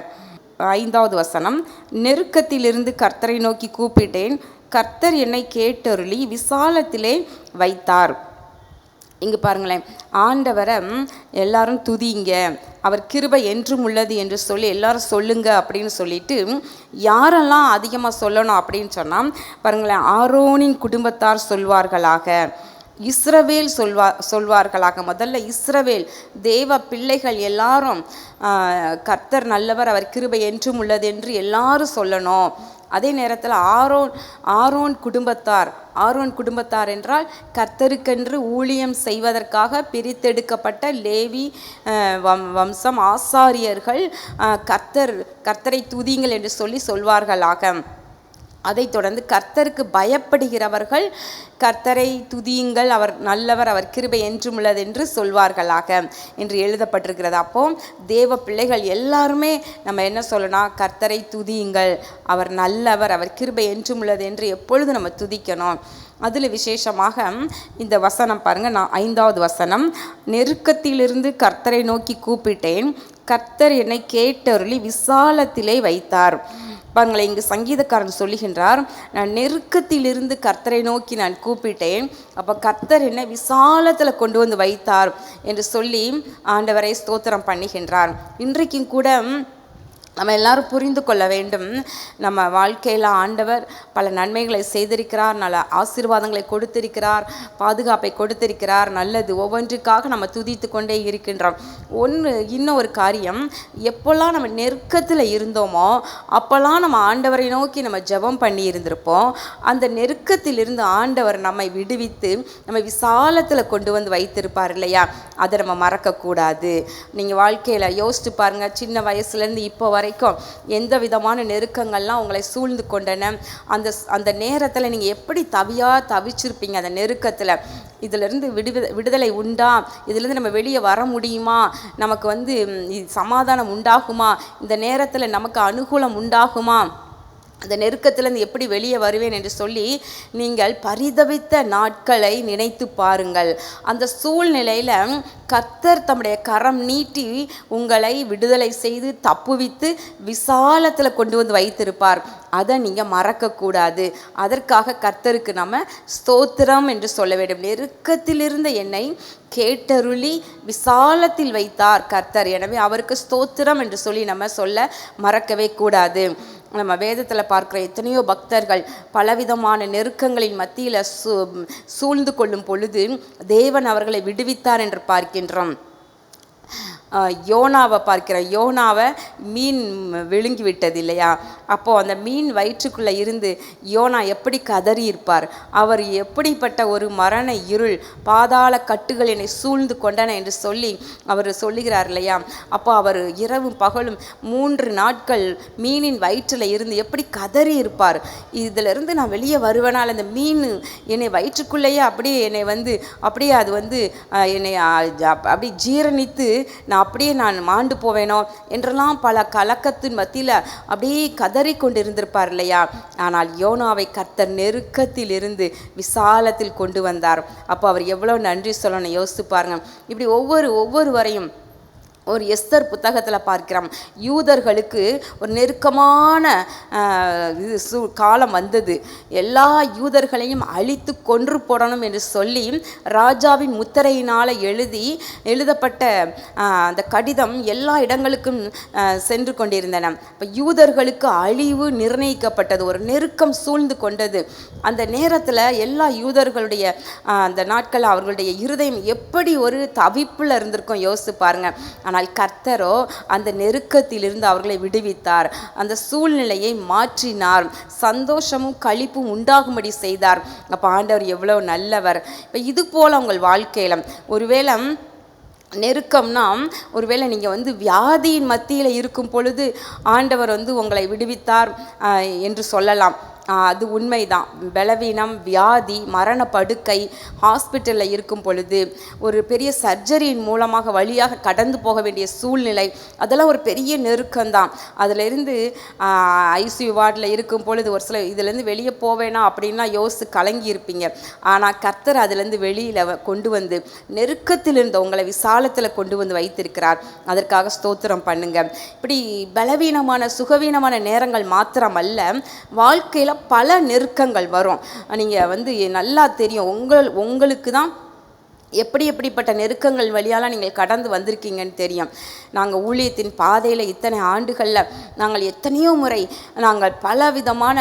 5வது வசனம். நெருக்கத்திலிருந்து கர்த்தரை நோக்கி கூப்பிட்டேன், கர்த்தர் என்னை கேட்டருளி விசாலத்திலே வைத்தார். இங்கே பாருங்களேன், ஆண்டவரை எல்லாரும் துதிங்க, அவர் கிருபை என்றும் உள்ளது என்று சொல்லி எல்லாரும் சொல்லுங்க அப்படின்னு சொல்லிட்டு யாரெல்லாம் அதிகமாக சொல்லணும் அப்படின்னு சொன்னால் பாருங்களேன், ஆரோனின் குடும்பத்தார் சொல்வார்களாக, இஸ்ரவேல் சொல்வார்களாக. முதல்ல இஸ்ரவேல் தேவ பிள்ளைகள் எல்லாரும் கர்த்தர் நல்லவர், அவர் கிருபை என்றும் உள்ளது என்று எல்லாரும் சொல்லணும். அதே நேரத்தில் ஆரோன் குடும்பத்தார் என்றால் கர்த்தருக்கென்று ஊழியம் செய்வதற்காக பிரித்தெடுக்கப்பட்ட லேவி வம்சம் ஆசாரியர்கள் கர்த்தரை துதிங்கள் என்று சொல்வார்களாக. அதைத் தொடர்ந்து கர்த்தருக்கு பயப்படுகிறவர்கள் கர்த்தரை துதியுங்கள், அவர் நல்லவர், அவர் கிருபை என்றும் உள்ளது என்று சொல்வார்களாக என்று எழுதப்பட்டிருக்கிறது. அப்போ தேவ பிள்ளைகள் எல்லாருமே நம்ம என்ன சொல்லணும், கர்த்தரை துதியுங்கள், அவர் நல்லவர், அவர் கிருபை என்றும் உள்ளது என்று எப்பொழுது நம்ம துதிக்கணும். அதில் விசேஷமாக இந்த வசனம் பாருங்கள், 5வது வசனம். நெருக்கத்திலிருந்து கர்த்தரை நோக்கி கூப்பிட்டேன், கர்த்தர் என்னை கேட்டருளி விசாலத்திலே வைத்தார். பாருங்களேன், இங்கு சங்கீதக்காரன் சொல்லுகின்றார், நான் நெருக்கத்திலிருந்து கர்த்தரை நோக்கி நான் கூப்பிட்டேன், அப்போ கர்த்தர் என்னை விசாலத்தில் கொண்டு வந்து வைத்தார் என்று சொல்லி ஆண்டவரை ஸ்தோத்திரம் பண்ணுகின்றார். இன்றைக்கும் கூட நம்ம எல்லாரும் புரிந்து கொள்ள வேண்டும், நம்ம வாழ்க்கையில் ஆண்டவர் பல நன்மைகளை செய்திருக்கிறார், நல்ல ஆசீர்வாதங்களை கொடுத்திருக்கிறார், பாதுகாப்பை கொடுத்திருக்கிறார். நல்லது ஒவ்வொன்றுக்காக நம்ம துதித்து கொண்டே இருக்கின்றோம். இன்னும் ஒரு காரியம், எப்போல்லாம் நம்ம நெருக்கத்தில் இருந்தோமோ அப்போல்லாம் நம்ம ஆண்டவரை நோக்கி நம்ம ஜெபம் பண்ணி இருந்திருப்போம். அந்த நெருக்கத்திலிருந்து ஆண்டவர் நம்மை விடுவித்து நம்ம விசாலத்தில் கொண்டு வந்து வைத்திருப்பார் இல்லையா, அதை நம்ம மறக்கக்கூடாது. நீங்கள் வாழ்க்கையில் யோசித்து பாருங்கள், சின்ன வயசுலேருந்து இப்போ வரைக்கும் எந்த விதமான நெருக்கங்கள்லாம் உங்களை சூழ்ந்து கொண்டன, அந்த நேரத்தில் நீங்கள் எப்படி தவிச்சிருப்பீங்க. அந்த நெருக்கத்தில் இதிலிருந்து விடுதலை உண்டா, இதிலிருந்து நம்ம வெளியே வர முடியுமா, நமக்கு சமாதானம் உண்டாகுமா, இந்த நேரத்தில் நமக்கு அனுகூலம் உண்டாகுமா, அந்த நெருக்கத்திலேருந்து எப்படி வெளியே வருவேன் என்று சொல்லி நீங்கள் பரிதவித்த நாட்களை நினைத்து பாருங்கள். அந்த சூழ்நிலையில் கர்த்தர் தம்முடைய கரம் நீட்டி உங்களை விடுதலை செய்து தப்புவித்து விசாலத்தில் கொண்டு வந்து வைத்திருப்பார். அதை நீங்கள் மறக்கக்கூடாது. அதற்காக கர்த்தருக்கு நம்ம ஸ்தோத்திரம் என்று சொல்ல வேண்டும். நெருக்கத்திலிருந்த என்னை கேட்டருளி விசாலத்தில் வைத்தார் கர்த்தர், எனவே அவருக்கு ஸ்தோத்திரம் என்று சொல்லி நம்ம சொல்ல மறக்கவே கூடாது. நம்ம வேதத்தில் பார்க்குற எத்தனையோ பக்தர்கள் பலவிதமான நெருக்கங்களின் மத்தியில் சூழ்ந்து கொள்ளும் பொழுது தேவன் அவர்களை விடுவித்தார் என்று பார்க்கின்றோம். யோனாவை பார்க்கிறோம். யோனாவை மீன் விழுங்கி விட்டது இல்லையா, அப்போது அந்த மீன் வயிற்றுக்குள்ளே இருந்து யோனா எப்படி கதறி இருப்பார், அவர் எப்படிப்பட்ட ஒரு மரண இருள் பாதாள கட்டுகள் என்னை சூழ்ந்து கொண்டன என்று சொல்லி அவர் சொல்லுகிறார் இல்லையா. அப்போ அவர் இரவும் பகலும் 3 நாட்கள் மீனின் வயிற்றில் இருந்து எப்படி கதறி இருப்பார். இதிலிருந்து நான் வெளியே வருவனால் அந்த மீன் என்னை வயிற்றுக்குள்ளேயே அப்படியே என்னை அப்படியே அது என்னை அப்படி ஜீரணித்து நான் மாண்டு போவேனோ என்றெல்லாம் பல கலக்கத்தின் மத்தியில் அப்படியே கதறி கொண்டு இருந்திருப்பார் இல்லையா. ஆனால் யோனாவை கர்த்தர் நெருக்கத்தில் இருந்து விசாலத்தில் கொண்டு வந்தார். அப்போ அவர் எவ்வளோ நன்றி சொல்லணும் யோசித்து பாருங்க. இப்படி ஒவ்வொருவரையும் ஒரு எஸ்தர் புத்தகத்தில் பார்க்கிறோம். யூதர்களுக்கு ஒரு நெருக்கமான காலம் வந்தது. எல்லா யூதர்களையும் அழித்து கொன்று போடணும் என்று சொல்லி ராஜாவின் முத்திரையினால் எழுதப்பட்ட அந்த கடிதம் எல்லா இடங்களுக்கும் சென்று கொண்டிருந்தன. இப்போ யூதர்களுக்கு அழிவு நிர்ணயிக்கப்பட்டது, ஒரு நெருக்கம் சூழ்ந்து கொண்டது. அந்த நேரத்தில் எல்லா யூதர்களுடைய அந்த நாட்கள் அவர்களுடைய இருதயம் எப்படி ஒரு தவிப்பில் இருந்திருக்கும் யோசித்து பாருங்க. ஆனால் கர்த்தரோ அந்த நெருக்கத்திலிருந்து அவர்களை விடுவித்தார், அந்த சூழ்நிலையை மாற்றினார், சந்தோஷமும் களிப்பும் உண்டாகும்படி செய்தார். அப்போ ஆண்டவர் எவ்வளோ நல்லவர். இப்போ இது போல் உங்கள் வாழ்க்கையில் ஒருவேளை நெருக்கம்னா, ஒருவேளை நீங்கள் வியாதியின் மத்தியில் இருக்கும் பொழுது ஆண்டவர் உங்களை விடுவித்தார் என்று சொல்லலாம். அது உண்மைதான். பலவீனம், வியாதி, மரண படுக்கை, ஹாஸ்பிட்டலில் இருக்கும் பொழுது, ஒரு பெரிய சர்ஜரியின் மூலமாக வழியாக கடந்து போக வேண்டிய சூழ்நிலை, அதெல்லாம் ஒரு பெரிய நெருக்கம்தான். அதிலிருந்து ஐசியூ வார்டில் இருக்கும் பொழுது ஒரு சில இதுலேருந்து வெளியே போவேனா அப்படின்லாம் யோசித்து கலங்கி இருப்பீங்க. ஆனால் கர்த்தர் அதிலேருந்து வெளியில் கொண்டு வந்து நெருக்கத்தில் இருந்த உங்களை விசாலத்தில் கொண்டு வந்து வைத்திருக்கிறார். அதற்காக ஸ்தோத்திரம் பண்ணுங்க. இப்படி பலவீனமான சுகவீனமான நேரங்கள் மாத்திரமல்ல, வாழ்க்கையில் பல நெருக்கங்கள் வரும். நீங்கள் நல்லா தெரியும், உங்களுக்கு தான் எப்படிப்பட்ட நெருக்கங்கள் வழியால் நீங்கள் கடந்து வந்திருக்கீங்கன்னு தெரியும். நாங்கள் ஊழியத்தின் பாதையில் இத்தனை ஆண்டுகளில் நாங்கள் எத்தனையோ முறை நாங்கள் பலவிதமான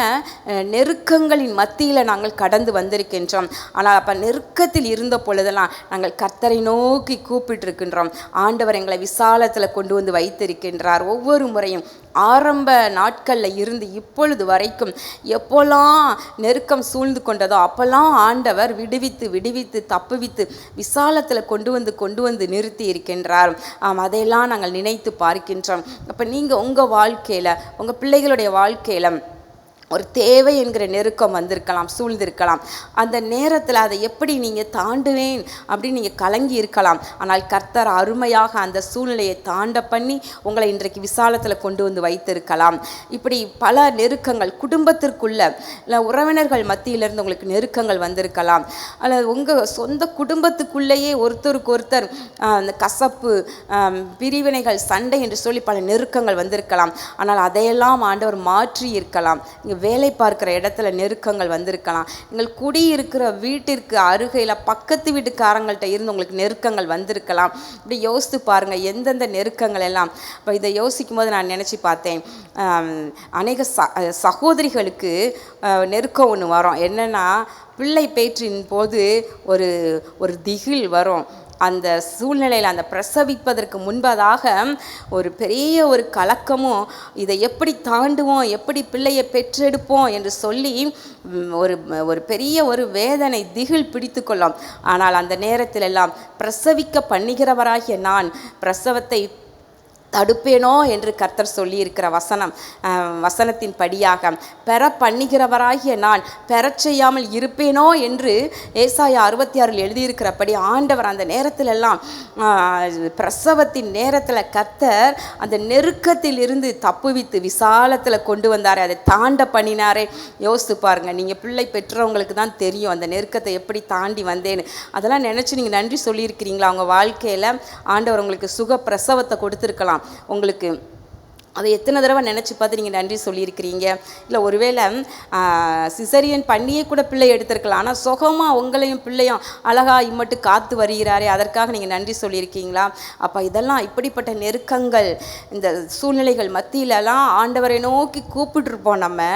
நெருக்கங்களின் மத்தியில் நாங்கள் கடந்து வந்திருக்கின்றோம். ஆனால் அப்போ நெருக்கத்தில் இருந்த பொழுதெல்லாம் நாங்கள் கர்த்தரை நோக்கி கூப்பிட்டுருக்கின்றோம். ஆண்டவர் எங்களை விசாலத்தில் கொண்டு வந்து வைத்திருக்கின்றார். ஒவ்வொரு முறையும் ஆரம்ப நாட்களில் இருந்து இப்பொழுது வரைக்கும் எப்போல்லாம் நெருக்கம் சூழ்ந்து கொண்டதோ அப்போல்லாம் ஆண்டவர் விடுவித்து தப்புவித்து விசாலத்தில் கொண்டு வந்து நிறுத்தி இருக்கின்றார். அதையெல்லாம் நாங்கள் நினைத்து பார்க்கின்றோம். அப்போ நீங்கள் உங்கள் வாழ்க்கையில், உங்கள் பிள்ளைகளுடைய வாழ்க்கையில் ஒரு தேவை என்கிற நெருக்கம் வந்திருக்கலாம், சூழ்ந்திருக்கலாம். அந்த நேரத்தில் அதை எப்படி நீங்கள் தாண்டுவேன் அப்படின்னு நீங்கள் கலங்கி இருக்கலாம். ஆனால் கர்த்தர் அருமையாக அந்த சூழ்நிலையை தாண்ட பண்ணி உங்களை இன்றைக்கு விசாலத்தில் கொண்டு வந்து வைத்திருக்கலாம். இப்படி பல நெருக்கங்கள் குடும்பத்திற்குள்ள, இல்லை உறவினர்கள் மத்தியிலிருந்து உங்களுக்கு நெருக்கங்கள் வந்திருக்கலாம். அல்லது உங்கள் சொந்த குடும்பத்துக்குள்ளேயே ஒருத்தருக்கு ஒருத்தர் அந்த கசப்பு, பிரிவினைகள், சண்டை என்று சொல்லி பல நெருக்கங்கள் வந்திருக்கலாம். ஆனால் அதையெல்லாம் ஆண்டவர் மாற்றி இருக்கலாம். வேலை பார்க்குற இடத்துல நெருக்கங்கள் வந்திருக்கலாம். நீங்கள் குடியிருக்கிற வீட்டிற்கு அருகையில் பக்கத்து வீட்டுக்காரங்கள்ட்ட இருந்து உங்களுக்கு நெருக்கங்கள் வந்திருக்கலாம். இப்படி யோசித்து பாருங்கள் எந்தெந்த நெருக்கங்கள் எல்லாம். இப்போ இதை யோசிக்கும் போது நான் நினச்சி பார்த்தேன், அநேக சகோதரிகளுக்கு நெருக்கம் ஒன்று வரும். என்னென்னா, பிள்ளை பேற்றின் போது ஒரு திகில் வரும். அந்த சூழ்நிலையில் அந்த பிரசவிப்பதற்கு முன்பதாக ஒரு பெரிய ஒரு கலக்கமும், இதை எப்படி தாண்டுவோம், எப்படி பிள்ளையை பெற்றெடுப்போம் என்று சொல்லி ஒரு பெரிய ஒரு வேதனை, திகில் பிடித்து கொள்ளும். ஆனால் அந்த நேரத்தில் எல்லாம் பிரசவிக்க பண்ணுகிறவராகிய நான் பிரசவத்தை தடுப்பேனோ என்று கர்த்தர் சொல்லியிருக்கிற வசனத்தின் படியாக பெற பண்ணுகிறவராகிய நான் பெறச் செய்யாமல் இருப்பேனோ என்று ஏசாயா 66 எழுதியிருக்கிறபடி ஆண்டவர் அந்த நேரத்தில் எல்லாம், பிரசவத்தின் நேரத்தில் கர்த்தர் அந்த நெருக்கத்தில் இருந்து தப்புவித்து விசாலத்தில் கொண்டு வந்தார், அதை தாண்ட பண்ணினாரே. யோசித்து பாருங்கள், நீங்கள் பிள்ளை பெற்றவங்களுக்கு தான் தெரியும் அந்த நெருக்கத்தை எப்படி தாண்டி வந்தேன்னு. அதெல்லாம் நினச்சி நீங்கள் நன்றி சொல்லியிருக்கிறீங்களா? உங்கள் வாழ்க்கையில் ஆண்டவர் உங்களுக்கு சுக பிரசவத்தை கொடுத்துருக்கலாம். உங்களுக்கு அதை எத்தனை தடவை நினச்சி பார்த்து நீங்கள் நன்றி சொல்லியிருக்கிறீங்க? இல்லை ஒருவேளை சிசரியன் பண்ணியே கூட பிள்ளை எடுத்திருக்கலாம். ஆனால் சுகமாக உங்களையும் பிள்ளையும் அழகாக இம்மட்டு காத்து வருகிறாரே, அதற்காக நீங்கள் நன்றி சொல்லியிருக்கீங்களா? அப்போ இதெல்லாம் இப்படிப்பட்ட நெருக்கங்கள், இந்த சூழ்நிலைகள் மத்தியிலலாம் ஆண்டவரை நோக்கி கூப்பிட்டுருப்போம். நம்ம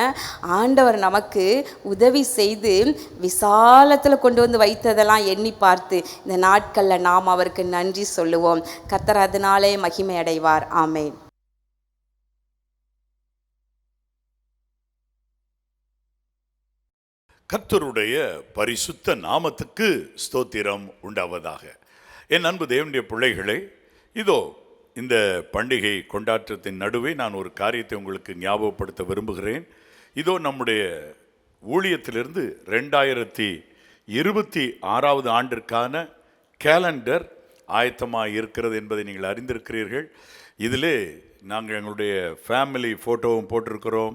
ஆண்டவர் நமக்கு உதவி செய்து விசாலத்தில் கொண்டு வந்து வைத்ததெல்லாம் எண்ணி பார்த்து இந்த நாட்களில் நாம் அவருக்கு நன்றி சொல்லுவோம். கர்த்தர் அதனாலே மகிமை அடைவார். ஆமென். கர்த்தருடைய பரிசுத்த நாமத்துக்கு ஸ்தோத்திரம் உண்டாவதாக. என் அன்பு தேவனுடைய பிள்ளைகளே, இதோ இந்த பண்டிகை கொண்டாட்டத்தின் நடுவே நான் ஒரு காரியத்தை உங்களுக்கு ஞாபகப்படுத்த விரும்புகிறேன். இதோ நம்முடைய ஊழியத்திலிருந்து 2026 ஆண்டிற்கான கேலண்டர் ஆயத்தமாக இருக்கிறது என்பதை நீங்கள் அறிந்திருக்கிறீர்கள். இதிலே நாங்கள் எங்களுடைய ஃபேமிலி ஃபோட்டோவும் போட்டிருக்கிறோம்.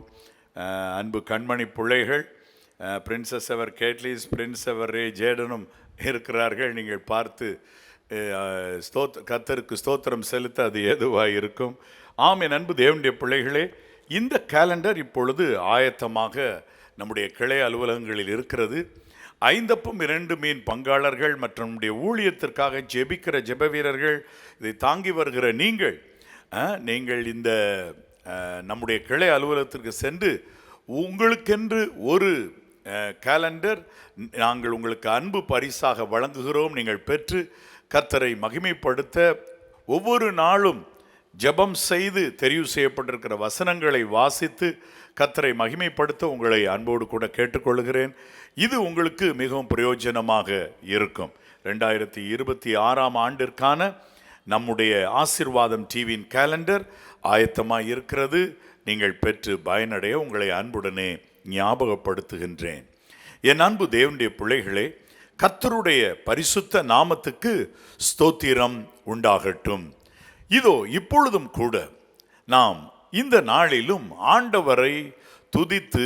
அன்பு கண்மணி பிள்ளைகள் பிரின்சஸ் எவர் கேட்லிஸ், பிரின்ஸ் எவர் ரே ஜேடனும் இருக்கிறார்கள். நீங்கள் பார்த்து கர்த்தருக்கு ஸ்தோத்திரம் செலுத்த அது ஏதுவாக இருக்கும். என் அன்பு தேவனுடைய பிள்ளைகளே, இந்த கேலண்டர் இப்பொழுது ஆயத்தமாக நம்முடைய கிளை அலுவலகங்களில் இருக்கிறது. 5 அப்பம் 2 மீன் பங்காளர்கள் மற்றும் நம்முடைய ஊழியத்திற்காக ஜெபிக்கிற ஜெப வீரர்கள், இதை தாங்கி வருகிற நீங்கள் இந்த நம்முடைய கிளை அலுவலகத்திற்கு சென்று உங்களுக்கென்று ஒரு கேலண்டர் நாங்கள் உங்களுக்கு அன்பு பரிசாக வழங்குகிறோம். நீங்கள் பெற்று கர்த்தரை மகிமைப்படுத்த ஒவ்வொரு நாளும் ஜெபம் செய்து தெரிவு செய்யப்பட்டிருக்கிற வசனங்களை வாசித்து கர்த்தரை மகிமைப்படுத்த உங்களை அன்போடு கூட கேட்டுக்கொள்கிறேன். இது உங்களுக்கு மிகவும் பிரயோஜனமாக இருக்கும். 2026 ஆண்டிற்கான நம்முடைய ஆசீர்வாதம் டிவியின் கேலண்டர் ஆயத்தமாக இருக்கிறது. நீங்கள் பெற்று பயனடைய உங்களை அன்புடனே ஞாபகப்படுத்துகின்றேன். என் அன்பு தேவனுடைய பிள்ளைகளே, கர்த்தருடைய பரிசுத்த நாமத்துக்கு ஸ்தோத்திரம் உண்டாகட்டும். இதோ இப்பொழுதும் கூட நாம் இந்த நாளிலும் ஆண்டவரை துதித்து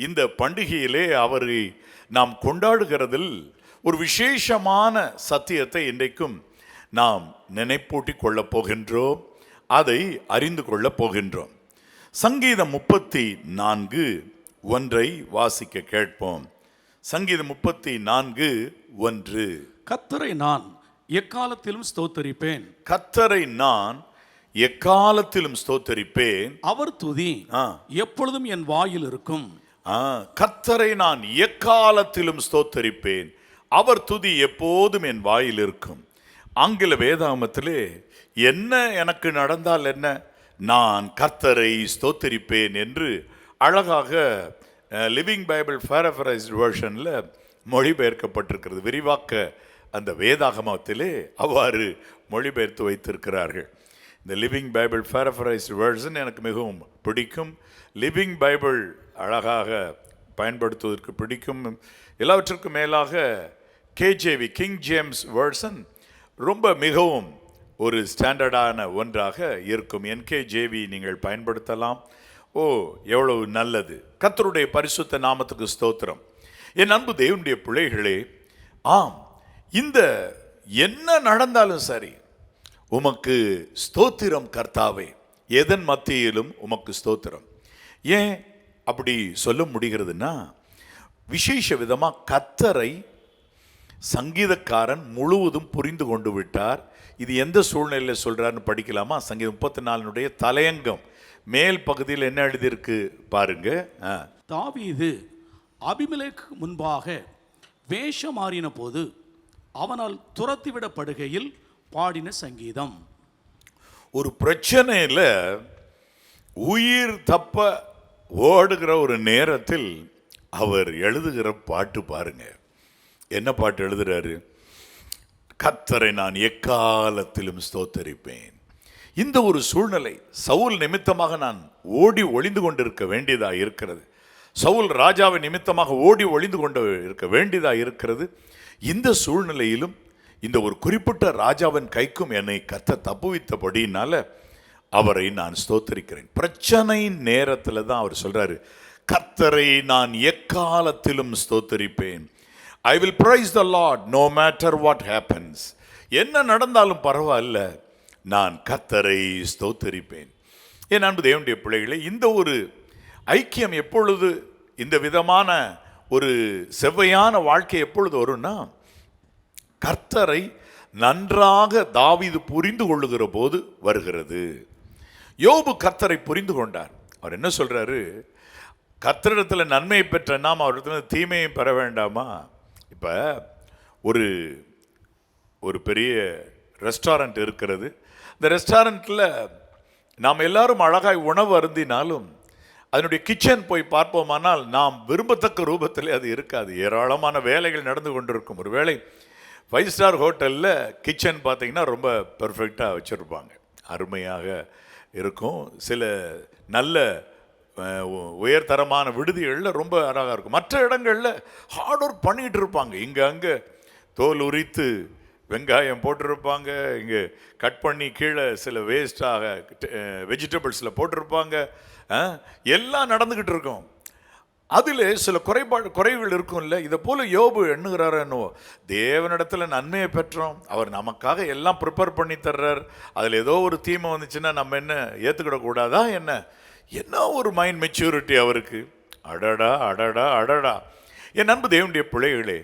இந்த பண்டிகையிலே அவரை நாம் கொண்டாடுகிறதில் ஒரு விசேஷமான சத்தியத்தை இன்றைக்கும் நாம் நினைப்பூட்டி கொள்ளப் போகின்றோம், அதை அறிந்து கொள்ளப் போகின்றோம். சங்கீதம் 34:1 வாசிக்க கேட்போம். சங்கீதம் 34:1. கர்த்தரை நான் எக்காலத்திலும் ஸ்தோத்தரிப்பேன். கர்த்தரை நான் எக்காலத்திலும் ஸ்தோத்தரிப்பேன். அவர் துதி எப்பொழுதும் என் வாயில் இருக்கும். கர்த்தரை நான் எக்காலத்திலும் ஸ்தோத்தரிப்பேன், அவர் துதி எப்போதும் என் வாயில் இருக்கும். ஆங்கில வேதாகமத்திலே என்ன எனக்கு நடந்தால் என்ன, நான் கர்த்தரை ஸ்தோத்தரிப்பேன் என்று அழகாக லிவிங் பைபிள் பேரஃப்ரைஸ்டு வெர்ஷனில் மொழிபெயர்க்கப்பட்டிருக்கிறது. விரிவாக்க அந்த வேதாகமத்திலே அவ்வாறு மொழிபெயர்த்து வைத்திருக்கிறார்கள். இந்த லிவிங் பைபிள் பேரஃப்ரைஸ்டு வெர்ஷன் எனக்கு மிகவும் பிடிக்கும். லிவிங் பைபிள் அழகாக பயன்படுத்துவதற்கு பிடிக்கும். எல்லாவற்றுக்கும் மேலாக கேஜேவி கிங் ஜேம்ஸ் வெர்ஷன் ரொம்ப மிகவும் ஒரு ஸ்டாண்டர்டான ஒன்றாக இருக்கும். என்கேஜேவி நீங்கள் பயன்படுத்தலாம். எவ்வளவு நல்லது. கர்த்தருடைய பரிசுத்த நாமத்துக்கு ஸ்தோத்திரம். என் அன்பு தேவனுடைய பிள்ளைகளே, இந்த என்ன நடந்தாலும் சரி உமக்கு ஸ்தோத்திரம் கர்த்தாவே, எதன் மத்தியிலும் உமக்கு ஸ்தோத்திரம். ஏன் அப்படி சொல்ல முடிகிறதுனா, விசேஷ விதமாக கர்த்தரை சங்கீதக்காரன் முழுவதும் புரிந்து கொண்டு விட்டார். இது எந்த சூழ்நிலையில் சொல்றாருன்னு படிக்கலாமா? சங்கீதம் 34 தலையங்கம் மேல் பகுதியில் என்ன எழுதியிருக்கு பாருங்க. தாவீது அபிமெலேக்கு முன்பாக வேஷம் மாறின போது அவனால் துரத்திவிடப்படுகையில் பாடின சங்கீதம். ஒரு பிரச்சனையில் உயிர் தப்ப ஓடுகிற ஒரு நேரத்தில் அவர் எழுதுகிற பாட்டு பாருங்க. என்ன பாட்டு எழுதுறாரு? கர்த்தரை நான் எக்காலத்திலும் ஸ்தோத்தரிப்பேன். இந்த ஒரு சூழ்நிலை சவுல் நிமித்தமாக நான் ஓடி ஒளிந்து கொண்டிருக்க வேண்டியதாக இருக்கிறது. சவுல் ராஜாவை நிமித்தமாக ஓடி ஒளிந்து கொண்டு இருக்க வேண்டியதாக இருக்கிறது. இந்த சூழ்நிலையிலும் இந்த ஒரு குறிப்பிட்ட ராஜாவின் கைக்கும் என்னை கர்த்தர் தப்புவித்தபடினால அவரை நான் ஸ்தோத்தரிக்கிறேன். பிரச்சனை நேரத்தில் தான் அவர் சொல்றாரு, கர்த்தரை நான் எக்காலத்திலும் ஸ்தோத்தரிப்பேன். I will praise the Lord no matter what happens. என்ன நடந்தாலும் பரவாயில்ல, நான் கர்த்தரை ஸ்தோத்தரிப்பேன். என் அன்பு தேவனுடைய பிள்ளைகளே, இந்த ஒரு ஐக்கியம் எப்பொழுது, இந்த விதமான ஒரு செவ்வையான வாழ்க்கை எப்பொழுது வரும்னா, கர்த்தரை நன்றாக தாவீது புரிந்து கொள்ளுகிற போது வருகிறது. யோபு கர்த்தரை புரிந்து கொண்டார். அவர் என்ன சொல்றாரு? கர்த்தரிடத்தில் நன்மையை பெற்ற நாம் அவரிடத்தில் தீமையை பெற வேண்டாமா? இப்போ ஒரு பெரிய ரெஸ்டாரண்ட் இருக்கிறது. இந்த ரெஸ்டாரண்ட்டில் நாம் எல்லாரும் அழகாய் உணவு அருந்தினாலும் அதனுடைய கிச்சன் போய் பார்ப்போமானால் நாம் விரும்பத்தக்க ரூபத்தில் அது இருக்காது. ஏராளமான வேலைகள் நடந்து கொண்டிருக்கும். ஒரு வேளை 5 ஸ்டார் ஹோட்டலில் கிச்சன் பார்த்தீங்கன்னா ரொம்ப பெர்ஃபெக்டாக வச்சுருப்பாங்க, அருமையாக இருக்கும். சில நல்ல உயர்தரமான விடுதிகளில் ரொம்ப அழகாக இருக்கும். மற்ற இடங்களில் ஹார்ட் ஒர்க் பண்ணிகிட்டு இருப்பாங்க. இங்கே அங்கே தோல் உரித்து வெங்காயம் போட்டிருப்பாங்க, இங்கே கட் பண்ணி கீழே சில வேஸ்டாக வெஜிடபிள்ஸில் போட்டிருப்பாங்க. எல்லாம் நடந்துக்கிட்டு இருக்கும். அதில் சில குறைவுகள் இருக்கும்ல. இதை போல யோபு எண்ணுகிறாரோ என்னவோ, தேவனிடத்துல நன்மையை பெற்றோம், அவர் நமக்காக எல்லாம் ப்ரிப்பேர் பண்ணி தர்றார், அதில் ஏதோ ஒரு தீமை வந்துச்சுன்னா நம்ம என்ன ஏற்றுக்கிடக்கூடாதா என்ன ஒரு மைண்ட் மெச்சூரிட்டி அவருக்கு. அடடா அடடா அடடா. என் அன்பு தேவனுடைய பிள்ளைகளே,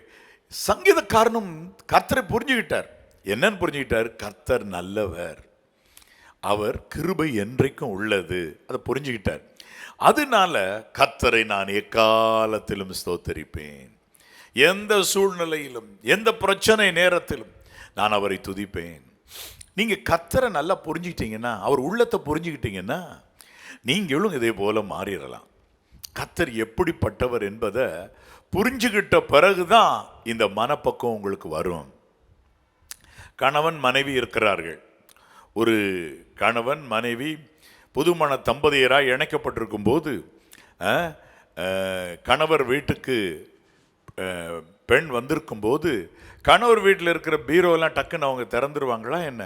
சங்கீதக்காரனும் கர்த்தரை புரிஞ்சுக்கிட்டார். என்னன்னு புரிஞ்சுக்கிட்டார்? கர்த்தர் நல்லவர், அவர் கிருபை என்றைக்கும் உள்ளது, அதை புரிஞ்சுக்கிட்டார். அதனால கர்த்தரை நான் எக்காலத்திலும் ஸ்தோத்தரிப்பேன், எந்த சூழ்நிலையிலும் எந்த பிரச்சனை நேரத்திலும் நான் அவரை துதிப்பேன். நீங்க கர்த்தரை நல்லா புரிஞ்சுக்கிட்டீங்கன்னா, அவர் உள்ளத்தை புரிஞ்சுக்கிட்டீங்கன்னா, நீங்களும் இதே போல மாறிடலாம். கர்த்தர் எப்படிப்பட்டவர் என்பதை புரிஞ்சுக்கிட்ட பிறகுதான் இந்த மனப்பக்குவம் உங்களுக்கு வரும். கணவன் மனைவி இருக்கிறார்கள். ஒரு கணவன் மனைவி புதுமண தம்பதியராக இணைக்கப்பட்டிருக்கும் போது கணவர் வீட்டுக்கு பெண் வந்திருக்கும் போது கணவர் வீட்டில் இருக்கிற பீரோலாம் டக்குன்னு அவங்க திறந்துருவாங்களா என்ன?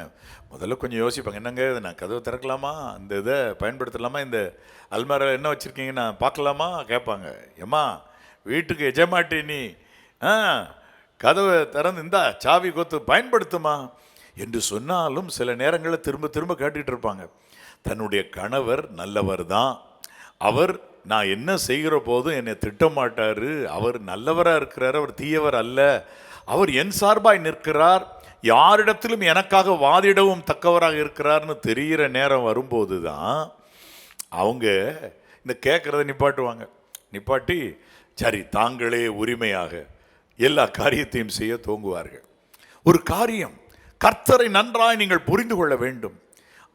முதல்ல கொஞ்சம் யோசிப்பாங்க, என்னங்க நான் கதவை திறக்கலாமா, இந்த இதை பயன்படுத்தலாமா, இந்த அல்மாரில் என்ன வச்சுருக்கீங்க நான் பார்க்கலாமா கேட்பாங்க. ஏம்மா வீட்டுக்கு எஜமாட்டி நீ, கதவை திறந்து இந்தா சாவி கொத்து பயன்படுத்துமா என்று சொன்னாலும் சில நேரங்களில் திரும்ப திரும்ப கேட்டுக்கிட்டு இருப்பாங்க. தன்னுடைய கணவர் நல்லவர் தான், அவர் நான் என்ன செய்கிற போதும் என்னை திட்டமாட்டார், அவர் நல்லவராக இருக்கிறார், அவர் தீயவர் அல்ல, அவர் என் சார்பாய் நிற்கிறார், யாரிடத்திலும் எனக்காக வாதிடவும் தக்கவராக இருக்கிறார்னு தெரிகிற நேரம் வரும்போது தான் அவங்க இந்த கேட்குறத நிப்பாட்டுவாங்க. நிப்பாட்டி சரி தாங்களே உரிமையாக எல்லா காரியத்தையும் செய்ய துவங்குவார்கள். ஒரு காரியம், கர்த்தரை நன்றாய் நீங்கள் புரிந்து கொள்ள வேண்டும்.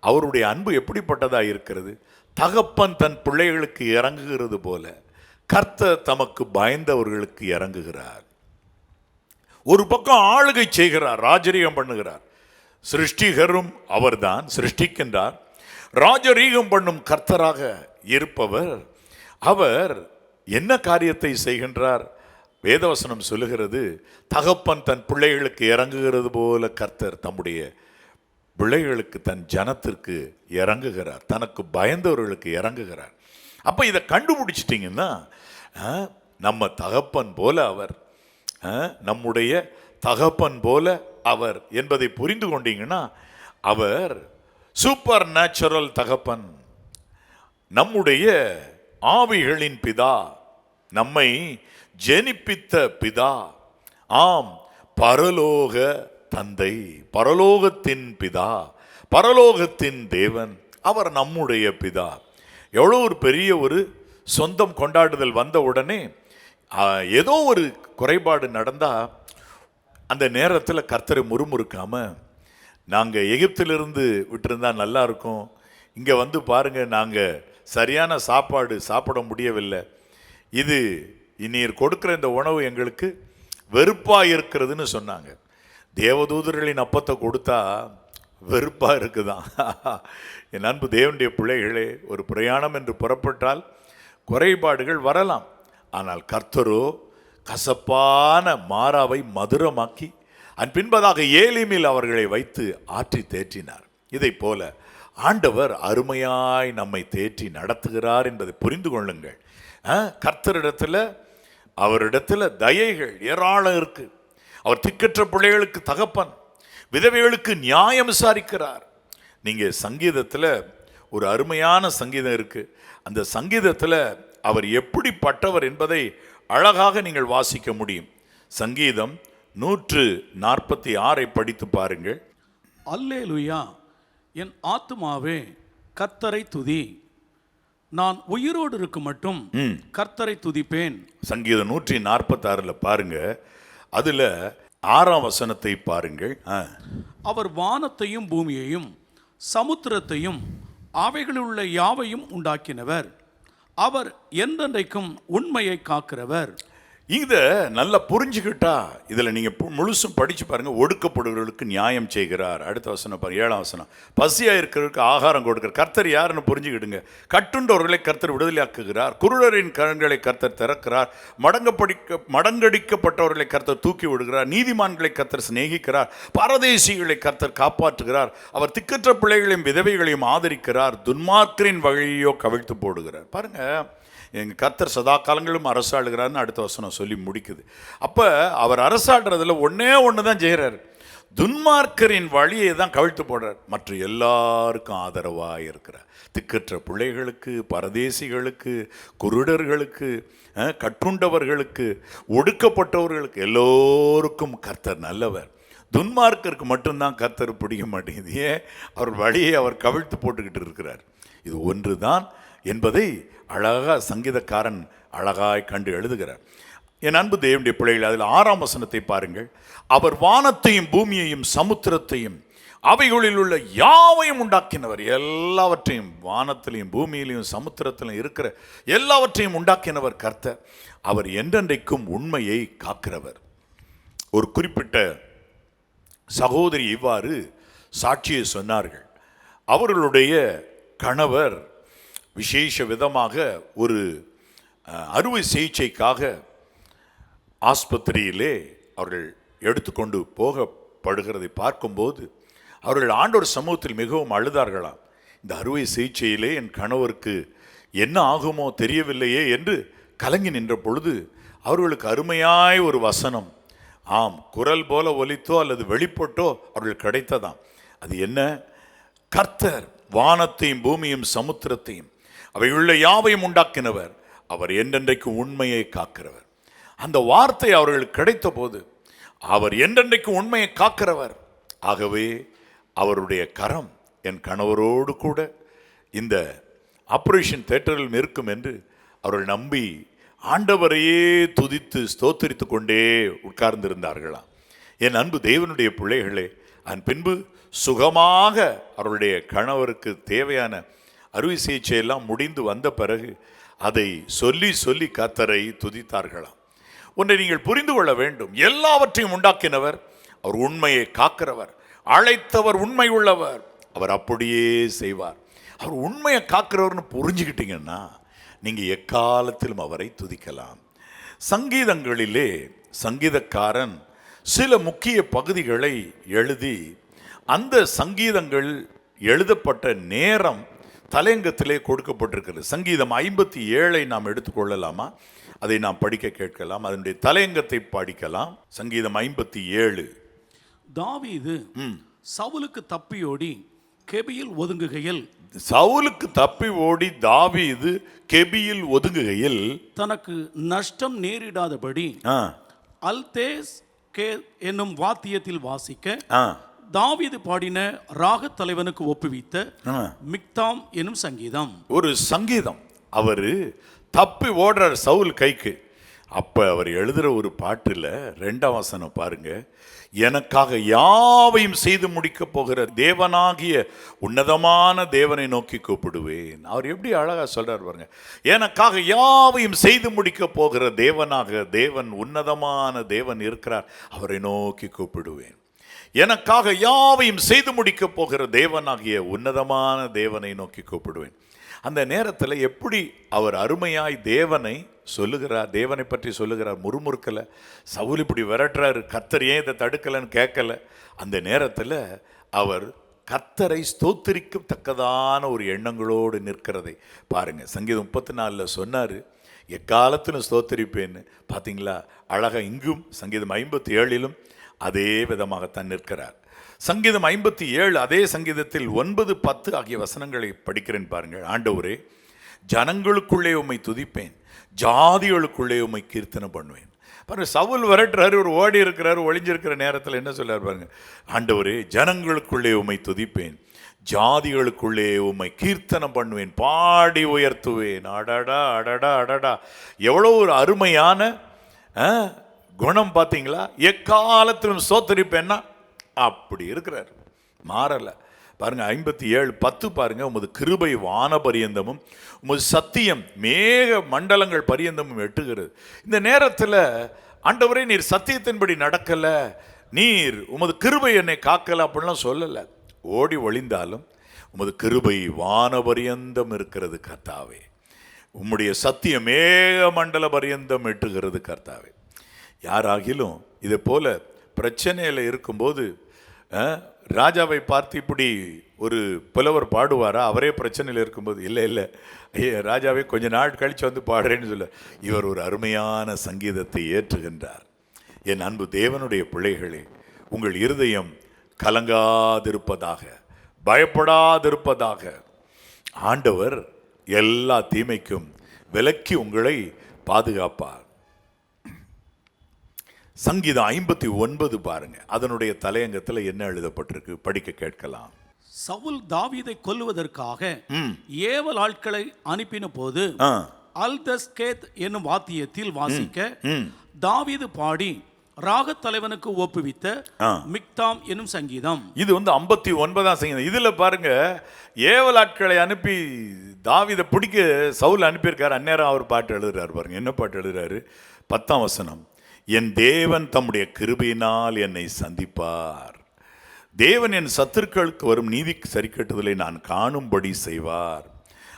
அவருடைய அன்பு எப்படிப்பட்டதாக இருக்கிறது? தகப்பன் தன் பிள்ளைகளுக்கு இறங்குகிறது போல கர்த்தர் தமக்கு பயந்தவர்களுக்கு இறங்குகிறார். ஒரு பக்கம் ஆளுகை செய்கிறார், ராஜரீகம் பண்ணுகிறார். சிருஷ்டிகரும் அவர்தான், சிருஷ்டிக்கின்றார். ராஜரீகம் பண்ணும் கர்த்தராக இருப்பவர் அவர் என்ன காரியத்தை செய்கின்றார்? வேதவசனம் சொல்லுகிறது, தகப்பன் தன் பிள்ளைகளுக்கு இறங்குகிறது போல கர்த்தர் தம்முடைய பிள்ளைகளுக்கு, தன் ஜனத்திற்கு இறங்குகிறார், தனக்கு பயந்தவர்களுக்கு இறங்குகிறார். அப்போ இதை கண்டுபிடிச்சிட்டிங்கன்னா, நம்ம தகப்பன் போல அவர், நம்முடைய தகப்பன் போல அவர் என்பதை புரிந்து கொண்டீங்கன்னா, அவர் சூப்பர் நேச்சுரல் தகப்பன், நம்முடைய ஆவிகளின் பிதா, நம்மை ஜெனிப்பித்த பிதா, ஆம் பரலோக தந்தை, பரலோகத்தின் பிதா, பரலோகத்தின் தேவன், அவர் நம்முடைய பிதா. எவ்வளோ ஒரு பெரிய ஒரு சொந்தம் கொண்டாடுதல் வந்த உடனே ஏதோ ஒரு குறைபாடு நடந்தால் அந்த நேரத்தில் கர்த்தரை முறுமுறுக்காம, நாங்கள் எகிப்திலிருந்து விட்டுருந்தா நல்லா இருக்கும், இங்கே வந்து பாருங்கள் நாங்கள் சரியான சாப்பாடு சாப்பிட முடியவில்லை, இது நீர் கொடுக்குற இந்த உணவு எங்களுக்கு வெறுப்பாக இருக்கிறதுன்னு சொன்னாங்க. தேவதூதர்களின் அப்பத்தை கொடுத்தா வெறுப்பாக இருக்குதான். என் அன்பு தேவனுடைய பிள்ளைகளே, ஒரு பிரயாணம் என்று புறப்பட்டால் குறைபாடுகள் வரலாம். ஆனால் கர்த்தரோ கசப்பான மாறாவை மதுரமாக்கி அதன் பின்பதாக ஏலிமில் அவர்களை வைத்து ஆற்றி தேற்றினார். இதை போல ஆண்டவர் அருமையாய் நம்மை தேற்றி நடத்துகிறார் என்பதை புரிந்து கொள்ளுங்கள். கர்த்தரிடத்தில், அவரிடத்தில் தயைகள் ஏராளம் இருக்கு. அவர் திக்கற்ற பிள்ளைகளுக்கு தகப்பன், விதவைகளுக்கு நியாயம் விசாரிக்கிறார். நீங்கள் சங்கீதத்தில் ஒரு அருமையான சங்கீதம் இருக்கு. அந்த சங்கீதத்தில் அவர் எப்படிப்பட்டவர் என்பதை அழகாக நீங்கள் வாசிக்க முடியும். சங்கீதம் 146 படித்து பாருங்கள். அல்லேலூயா, என் ஆத்துமாவே கர்த்தரை துதி, நான் உயிரோடு இருக்கும் மட்டும் கர்த்தரை துதிப்பேன். சங்கீதம் 146 பாருங்க, அதுல 6ஆம் வசனத்தை பாருங்கள். அவர் வானத்தையும் பூமியையும் சமுத்திரத்தையும் அவைகளில் உள்ள யாவையும் உண்டாக்கினவர், அவர் என்றென்றைக்கும் உண்மையை காக்கிறவர். இதை நல்லா புரிஞ்சுக்கிட்டா இதில் நீங்கள் முழுசும் படித்து பாருங்கள். ஒடுக்கப்படுகிறவர்களுக்கு நியாயம் செய்கிறார். அடுத்த வசனம் பாருங்க, 7ஆம் வசனம். பசியாக இருக்கிறவருக்கு ஆகாரம் கொடுக்கிறார். கர்த்தர் யாருன்னு புரிஞ்சுக்கிடுங்க. கட்டுண்டவர்களை கர்த்தர் விடுதலையாக்குகிறார். குருடரின் கண்களை கர்த்தர் திறக்கிறார். மடங்கடிக்கப்பட்டவர்களை கர்த்தர் தூக்கி விடுகிறார். நீதிமான்களை கர்த்தர் சிநேகிக்கிறார். பரதேசிகளை கர்த்தர் காப்பாற்றுகிறார். அவர் திக்கற்ற பிள்ளைகளையும் விதவைகளையும் ஆதரிக்கிறார். துன்மார்க்கரின் வழியோ கவிழ்த்து போடுகிறார். பாருங்க, எங்கள் கர்த்தர் சதா காலங்களும் அரசாளுகிறாருன்னு அடுத்த வசனம் சொல்லி முடிக்குது. அப்போ அவர் அரசாடுறதுல ஒன்று தான் செய்கிறார், துன்மார்க்கரின் வழியை தான் கவிழ்த்து போடுறார். மற்ற எல்லாருக்கும் ஆதரவாக இருக்கிறார். திக்கற்ற பிள்ளைகளுக்கு, பரதேசிகளுக்கு, குருடர்களுக்கு, கட்டுண்டவர்களுக்கு, ஒடுக்கப்பட்டவர்களுக்கு எல்லோருக்கும் கர்த்தர் நல்லவர். துன்மார்க்கருக்கு மட்டும்தான் கர்த்தர் பிடிக்க மாட்டேங்குது. ஏன்? அவர் வழியை அவர் கவிழ்த்து போட்டுக்கிட்டு இருக்கிறார். இது ஒன்று தான் என்பதை அழகாக சங்கீதக்காரன் அழகாய் கண்டு எழுதுகிறார். என் அன்பு தேவனுடைய பிள்ளைகள், அதில் 6ஆம் வசனத்தை பாருங்கள். அவர் வானத்தையும் பூமியையும் சமுத்திரத்தையும் அவைகளில் உள்ள யாவையும் உண்டாக்கினவர். எல்லாவற்றையும், வானத்திலையும் பூமியிலையும் சமுத்திரத்திலையும் இருக்கிற எல்லாவற்றையும் உண்டாக்கினவர் கர்த்தர். அவர் என்றென்றைக்கும் உண்மையை காக்கிறவர். ஒரு குறிப்பிட்ட சகோதரி இவ்வாறு சாட்சியை சொன்னார்கள். அவர்களுடைய கணவர் விசேஷ விதமாக ஒரு அறுவை சிகிச்சைக்காக ஆஸ்பத்திரியிலே அவர்கள் எடுத்துக்கொண்டு போகப்படுகிறதை பார்க்கும்போது அவர்கள் ஆண்டவர் சமூகத்தில் மிகவும் அழுதார்களாம். இந்த அறுவை சிகிச்சையிலே என் கணவருக்கு என்ன ஆகுமோ தெரியவில்லையே என்று கலங்கி நின்ற பொழுது அவர்களுக்கு அருமையாய் ஒரு வசனம், ஆம், குரல் போல ஒலித்தோ அல்லது வெளிப்பட்டோ அவர்கள் கிடைத்ததாம். அது என்ன? கர்த்தர் வானத்தையும் பூமியும் சமுத்திரத்தையும் அவையுள்ள யாவையும் உண்டாக்கினவர், அவர் என்றென்றைக்கு உண்மையை காக்கிறவர். அந்த வார்த்தை அவர்களுக்கு கிடைத்த போது, அவர் என்றென்றைக்கு உண்மையை காக்கிறவர், ஆகவே அவருடைய கரம் என் கணவரோடு கூட இந்த ஆபரேஷன் தியேட்டரில் இருக்கும் என்று அவர்கள் நம்பி ஆண்டவரையே துதித்து ஸ்தோத்தரித்து கொண்டே உட்கார்ந்திருந்தார்களாம். என் அன்பு தேவனுடைய பிள்ளைகளே, அதன் பின்பு சுகமாக அவருடைய கணவருக்கு தேவையான அறுவை சிகிச்சையெல்லாம் முடிந்து வந்த பிறகு அதை சொல்லி சொல்லி கர்த்தரை துதித்தார்களாம். ஒன்றை நீங்கள் புரிந்து கொள்ள வேண்டும், எல்லாவற்றையும் உண்டாக்கினவர், அவர் உண்மையை காக்கிறவர், அழைத்தவர் உண்மை உள்ளவர், அவர் அப்படியே செய்வார். அவர் உண்மையை காக்கிறவர்னு புரிஞ்சுக்கிட்டீங்கன்னா நீங்கள் எக்காலத்திலும் அவரை துதிக்கலாம். சங்கீதங்களிலே சங்கீதக்காரன் சில முக்கிய பகுதிகளை எழுதி அந்த சங்கீதங்கள் எழுதப்பட்ட நேரம் தலையங்கத்திலே கொடுக்கப்பட்டிருக்கிறது. சங்கீதம் 57 நாம் எடுத்துக்கொள்ளலாமா? அதை நாம் படிக்க கேட்கலாம். அதனுடைய தலையங்கத்தை படிக்கலாம். சங்கீதம் 57. தாவீது சவுலுக்கு தப்பியோடி கெபியில் ஒதுங்குகையில், சவுலுக்கு தப்பி ஓடி தாவீது கெபியில் ஒதுங்குகையில் தனக்கு நஷ்டம் நேரிடாதபடி அல்தேஸ் கே என்னும் வாத்தியத்தில் வாசிக்க தாவீது பாடின ராக தலைவனுக்கு ஒப்புவித்த மிக்தாம் என்னும் சங்கீதம். ஒரு சங்கீதம். அவரு தப்பி ஓடுறார் சவுல் கைக்கு. அப்ப அவர் எழுதுற ஒரு பாட்டுல 2ஆம் வசனம் பாருங்க. எனக்காக யாவையும் செய்து முடிக்க போகிற தேவனாகிய உன்னதமான தேவனை நோக்கி கூப்பிடுவேன். அவர் எப்படி அழகா சொல்றார் பாருங்க. எனக்காக யாவையும் செய்து முடிக்க போகிற தேவன் உன்னதமான தேவன் இருக்கிறார், அவரை நோக்கி கூப்பிடுவேன். எனக்காக யாவையும் செய்து முடிக்க போகிற தேவனாகிய உன்னதமான தேவனை நோக்கி கூப்பிடுவேன். அந்த நேரத்தில் எப்படி அவர் அருமையாய் தேவனை சொல்லுகிறார், தேவனை பற்றி சொல்லுகிறார். முறுமுறுக்கலை, சவுல் இப்படி விரட்டுறாரு, கர்த்தர் ஏன் இதை தடுக்கலைன்னு கேட்கல. அந்த நேரத்தில் அவர் கர்த்தரை ஸ்தோத்திரிக்கத்தக்கதான ஒரு எண்ணங்களோடு நிற்கிறதை பாருங்க. சங்கீதம் 34 சொன்னார், எக்காலத்திலும் ஸ்தோத்திரிப்பேன்னு. பார்த்தீங்களா அழகா? இங்கும் சங்கீதம் 57 அதே விதமாகத்தான் நிற்கிறார். சங்கீதம் 57 அதே சங்கீதத்தில் 9, 10 ஆகிய வசனங்களை படிக்கிறேன் பாருங்கள். ஆண்டவரே, ஜனங்களுக்குள்ளே உம்மை துதிப்பேன், ஜாதிகளுக்குள்ளே உம்மை கீர்த்தனை பண்ணுவேன். பாருங்க, சவுல் விரட்டுறாரு, ஒரு ஓடி இருக்கிறாரு, ஒளிஞ்சிருக்கிற நேரத்தில் என்ன சொல்றாரு பாருங்க. ஆண்டவரே, ஜனங்களுக்குள்ளே உம்மை துதிப்பேன், ஜாதிகளுக்குள்ளே உம்மை கீர்த்தனம் பண்ணுவேன், பாடி உயர்த்துவேன். அடடா அடடா அடடா, எவ்வளோ ஒரு அருமையான குணம் பார்த்தீங்களா? எக்காலத்திலும் ஸ்தோத்திரிப்பேன்னா அப்படி இருக்கிறார், மாறலை. பாருங்க 57, 10 பாருங்க. உமது கிருபை வான பரியந்தமும் உமது சத்தியம் மேக மண்டலங்கள் பரியந்தமும் எட்டுகிறது. இந்த நேரத்தில் ஆண்டவரே, நீர் சத்தியத்தின்படி நடக்கலை, நீர் உமது கிருபை என்னை காக்கலை அப்படின்லாம் சொல்லலை. ஓடி ஒளிந்தாலும் உமது கிருபை வான பரியந்தம் இருக்கிறது கர்த்தாவே, உம்முடைய சத்தியம் மேக மண்டல பரியந்தம் எட்டுகிறது கர்த்தாவே. யாராகிலும் இதை போல பிரச்சனையில் இருக்கும்போது ராஜாவை பார்த்து இப்படி ஒரு புலவர் பாடுவாரா? அவரே பிரச்சனையில் இருக்கும்போது, இல்லை இல்லை ராஜாவே கொஞ்ச நாள் கழித்து வந்து பாடுறேன்னு சொல்ல, இவர் ஒரு அருமையான சங்கீதத்தை ஏற்றுகின்றார். என் அன்பு தேவனுடைய பிள்ளைகளே, உங்கள் இருதயம் கலங்காதிருப்பதாக, பயப்படாதிருப்பதாக. ஆண்டவர் எல்லா தீமைக்கும் விலக்கி உங்களை பாதுகாப்பார். சங்கீதம் 59 பாருங்க, அதனுடைய தலையங்கத்தில் என்ன எழுதப்பட்டிருக்கு படிக்க கேட்கலாம். சவுல் தாவீதை கொல்லுவதற்காக ஏவல் ஆட்களை அனுப்பின போது அல்தஸ்கேத் என்னும் வாத்தியத்தில் வாசிக்க தாவீது பாடி ராகத் தலைவனுக்கு ஒப்புவித்த மிக்தாம் என்னும் சங்கீதம். இது 59ஆம் சங்கீதம். இதுல பாருங்க, ஏவல் ஆட்களை அனுப்பி தாவீதை பிடிக்க சவுல் அனுப்பியிருக்காரு. அந்நேரம் அவர் பாட்டு எழுதுறாரு பாருங்க. என்ன பாட்டு எழுதுறாரு? 10ஆம் வசனம், என் தேவன் தம்முடைய கிருபையினால் என்னை சந்திப்பார். தேவன் என் சத்துருக்களுக்கு வரும் நீதிக்கு சரிக்கட்டுதலை நான் காணும்படி செய்வார்.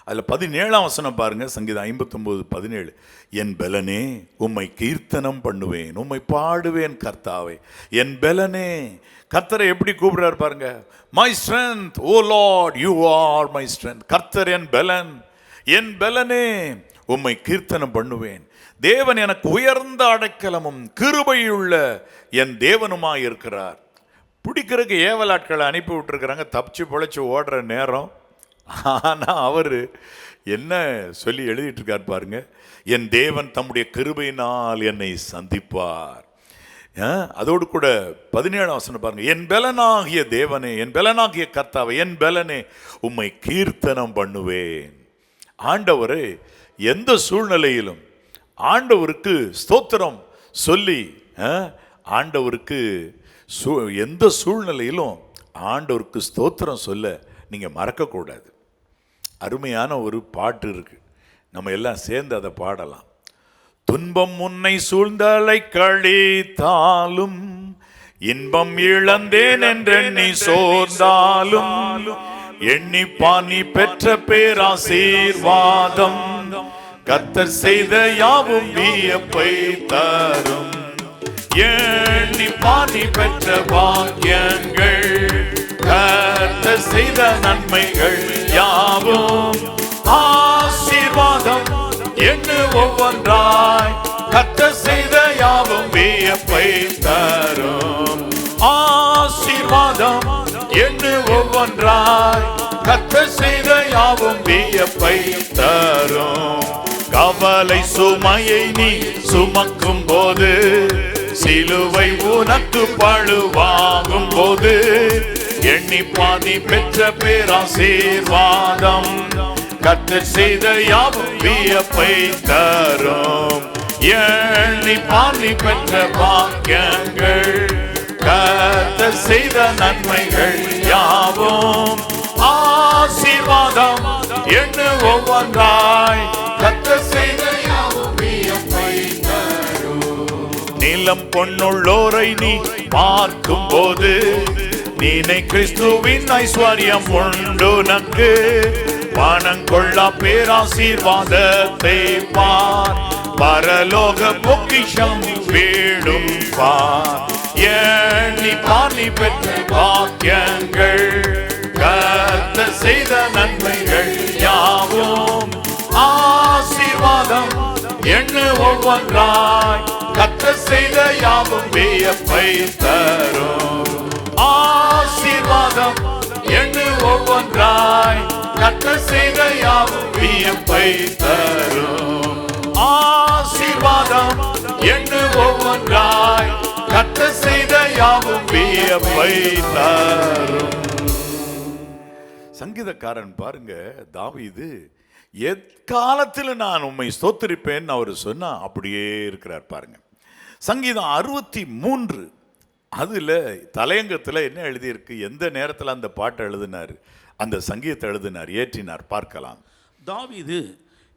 அதில் 17ஆம் வசனம் பாருங்க, சங்கீதம் 59:17, என் பெலனே உம்மை கீர்த்தனம் பண்ணுவேன், உம்மை பாடுவேன் கர்த்தாவே. என் பெலனே, கர்த்தரை எப்படி கூப்பிடுறாரு பாருங்க, my strength, oh lord you are my strength. கர்த்தர் என் பெலன், என் பெலனே உம்மை கீர்த்தனம் பண்ணுவேன். தேவன் எனக்கு உயர்ந்த அடைக்கலமும் கிருபையுள்ள என் தேவனுமாய் இருக்கிறார். பிடிக்கிறதுக்கு ஏவலாட்களை அனுப்பி விட்டுருக்குறாங்க, தப்பிச்சு பொழைச்சி ஓடுற நேரம். ஆனால் அவர் என்ன சொல்லி எழுதிட்டு இருக்கார் பாருங்க, என் தேவன் தம்முடைய கிருபையினால் என்னை சந்திப்பார். அதோடு கூட 17ஆம் வசனம் பாருங்க, என் பெலனாகிய தேவனே, என் பெலனாகிய கர்த்தாவே, என் பெலனே உம்மை கீர்த்தனம் பண்ணுவேன். ஆண்டவரே எந்த சூழ்நிலையிலும் ஆண்டவருக்கு ஸ்தோத்திரம் சொல்லி, ஆண்டவருக்கு எந்த சூழ்நிலையிலும் ஆண்டவருக்கு ஸ்தோத்திரம் சொல்ல நீங்கள் மறக்கக்கூடாது. அருமையான ஒரு பாட்டு இருக்கு, நம்ம எல்லாம் சேர்ந்து அதை பாடலாம். துன்பம் உன்னை சூழ்ந்தலை கழித்தாலும், இன்பம் இழந்தேன் என்றெண்ணி சோர்ந்தாலும், எண்ணி பாணி பெற்ற பேராசீர்வாதம் கர்த்தர் செய்த யாவும் வியப்பை தரும். எண்ணி பாணி பெற்ற பாக்கியங்கள், கர்த்தர் செய்த நன்மைகள் யாவும் ஆசீர்வாதம் என்று ஒவ்வொன்றாய் கர்த்தர் செய்த யாவும் வியப்பை தரும். ஆசீர்வாதம் என்று ஒவ்வொன்றாய் கர்த்தர் செய்த யாவும் வியப்பை தரும். கவலை சுமையை நீ சுமக்கும் போது, சிலுவை உனக்கு பழுவாகும் போது, எண்ணி பாதி பெற்ற பேராசீர்வாதம் கர்த்தர் செய்த யாவும் வியப்பை தரும். எண்ணி பாதி பெற்ற பாக்கியங்கள், கர்த்தர் செய்த நன்மைகள் யாவும் ஆசீர்வாதம் என்று ஒவ்வொன்றாய் கர்த்தர் செய்த யாவும் வியப்பை தரும். நிலம் பொன்னுள்ளோரை நீ பார்க்கும் போது, நீனை கிறிஸ்துவின் ஐஸ்வர்யம் உண்டு நக்கு. பணம் கொள்ளா பேராசீர்வாதத்தை பார், பரலோக பொக்கிஷம் வீடும் பார். எண்ணி பாணி பெற்ற பாக்கியங்கள், கர்த்தர் செய்த நன்மைகள் யாவும் ஆசீர்வாதம் எண்ணு ஒவ்வொன்றாய் கர்த்தர் செய்த யாவும் வியப்பை தரும். ஆசீர்வாதம் எண்ணு ஒவ்வொன்றாய் கர்த்தர் செய்த யாவும் வியப்பை தரும். ஆசீர்வாதம் எண்ணு ஒவ்வொன்றாய் கர்த்தர் செய்த யாவும் வியப்பை தரும். சங்கீதக்காரன் பாருங்க, தாவீது எக்காலத்தில் நான் உம்மை ஸ்தோத்திரிப்பேன் அவர் சொன்னா அப்படியே இருக்கிறார் பாருங்க. சங்கீதம் 63 அதுல தலையங்கத்தில் என்ன எழுதியிருக்கு, எந்த நேரத்தில் அந்த பாட்டை எழுதினார், அந்த சங்கீதத்தை எழுதினார், ஏற்றினார் பார்க்கலாம். தாவீது